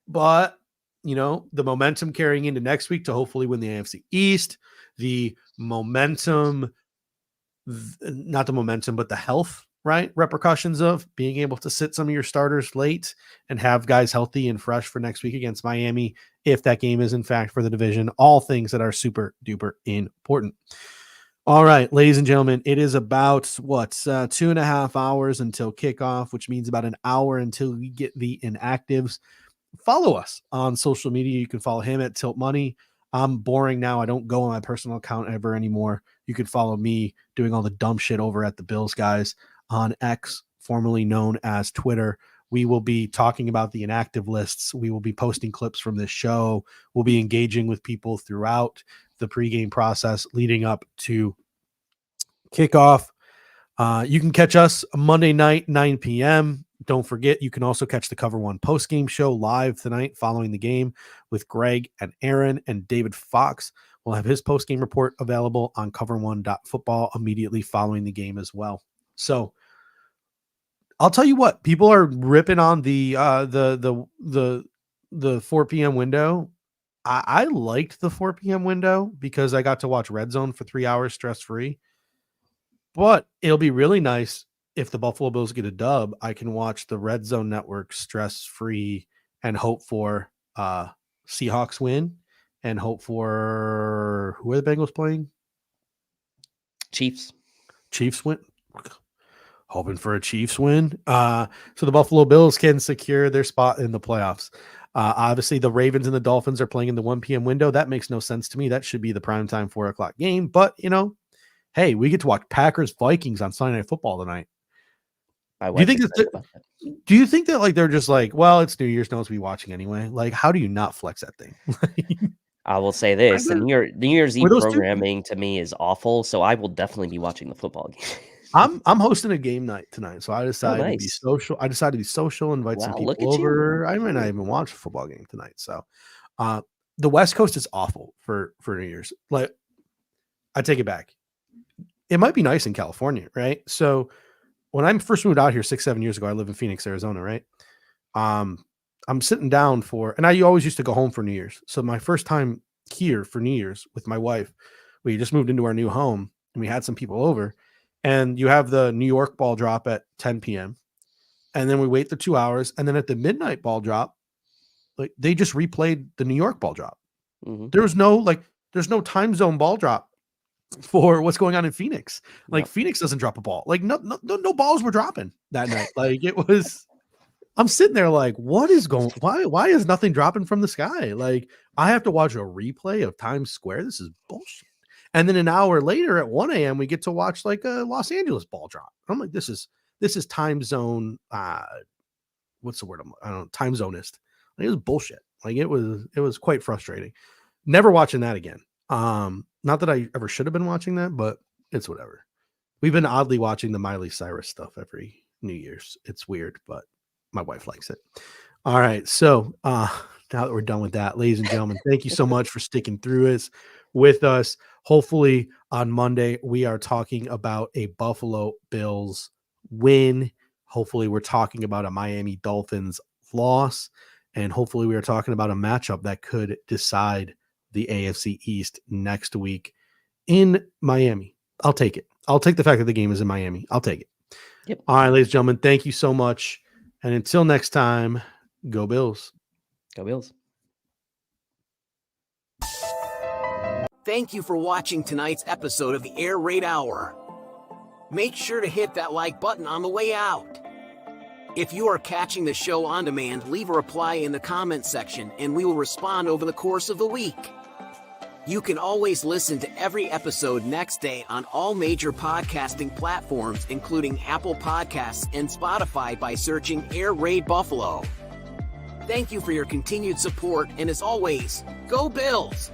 but, the momentum carrying into next week to hopefully win the AFC East, the momentum, not the momentum, but the health, right? Repercussions of being able to sit some of your starters late and have guys healthy and fresh for next week against Miami, if that game is in fact for the division, all things that are super duper important. All right, ladies and gentlemen, it is about 2.5 hours until kickoff, which means about an hour until we get the inactives. Follow us on social media. You can follow him at Tilt Money. I'm boring now. I don't go on my personal account ever anymore. You can follow me doing all the dumb shit over at the Bills Guys on X, formerly known as Twitter. We will be talking about the inactive lists. We will be posting clips from this show. We'll be engaging with people throughout the pregame process leading up to kickoff. You can catch us Monday night, 9 p.m. Don't forget, you can also catch the Cover One postgame show live tonight following the game with Greg and Aaron and David Fox. will have his post-game report available on cover1.football immediately following the game as well. So I'll tell you what, people are ripping on the 4 p.m. window. I liked the 4 p.m. window because I got to watch Red Zone for 3 hours stress-free. But it'll be really nice if the Buffalo Bills get a dub. I can watch the Red Zone network stress-free and hope for Seahawks win and hope for who are the Bengals playing? Chiefs win. Hoping for a Chiefs win. So the Buffalo Bills can secure their spot in the playoffs. Obviously, the Ravens and the Dolphins are playing in the 1 p.m. window. That makes no sense to me. That should be the primetime 4 o'clock game. But, hey, we get to watch Packers Vikings on Sunday Night Football tonight. Do you think that like they're just like, well, it's New Year's, no one's be watching anyway? Like, how do you not flex that thing? I will say this: the New Year's Eve programming to me is awful. So I will definitely be watching the football game. I'm hosting a game night tonight, so I decided to be social. Invite some people over. I might not even watch a football game tonight. So, the West Coast is awful for New Year's. Like, I take it back. It might be nice in California, right? So, when I first moved out here 6-7 years ago, I live in Phoenix, Arizona, right? I'm sitting down and I always used to go home for New Year's. So my first time here for New Year's with my wife, we just moved into our new home and we had some people over. And you have the New York ball drop at 10 p.m. And then we wait the 2 hours. And then at the midnight ball drop, like they just replayed the New York ball drop. Mm-hmm. There's no time zone ball drop for what's going on in Phoenix. Like Phoenix doesn't drop a ball. Like no balls were dropping that night. Like I'm sitting there like, what is going, why is nothing dropping from the sky? Like I have to watch a replay of Times Square. This is bullshit. And then an hour later at 1 a.m. we get to watch like a Los Angeles ball drop. I'm like, this is time zone. What's the word? I don't know. Time zonist. Like, it was bullshit. Like it was quite frustrating. Never watching that again. Not that I ever should have been watching that, but it's whatever. We've been oddly watching the Miley Cyrus stuff every New Year's. It's weird, but my wife likes it. All right. So now that we're done with that, ladies and gentlemen, thank you so much for sticking through us with us. Hopefully on Monday, we are talking about a Buffalo Bills win. Hopefully we're talking about a Miami Dolphins loss. And hopefully we are talking about a matchup that could decide the AFC East next week in Miami. I'll take it. I'll take the fact that the game is in Miami. I'll take it. Yep. All right, ladies and gentlemen, thank you so much. And until next time, go Bills. Go Bills. Thank you for watching tonight's episode of the Air Raid Hour. Make sure to hit that like button on the way out. If you are catching the show on demand, leave a reply in the comments section and we will respond over the course of the week. You can always listen to every episode next day on all major podcasting platforms, including Apple Podcasts and Spotify by searching Air Raid Buffalo. Thank you for your continued support, and as always, go Bills!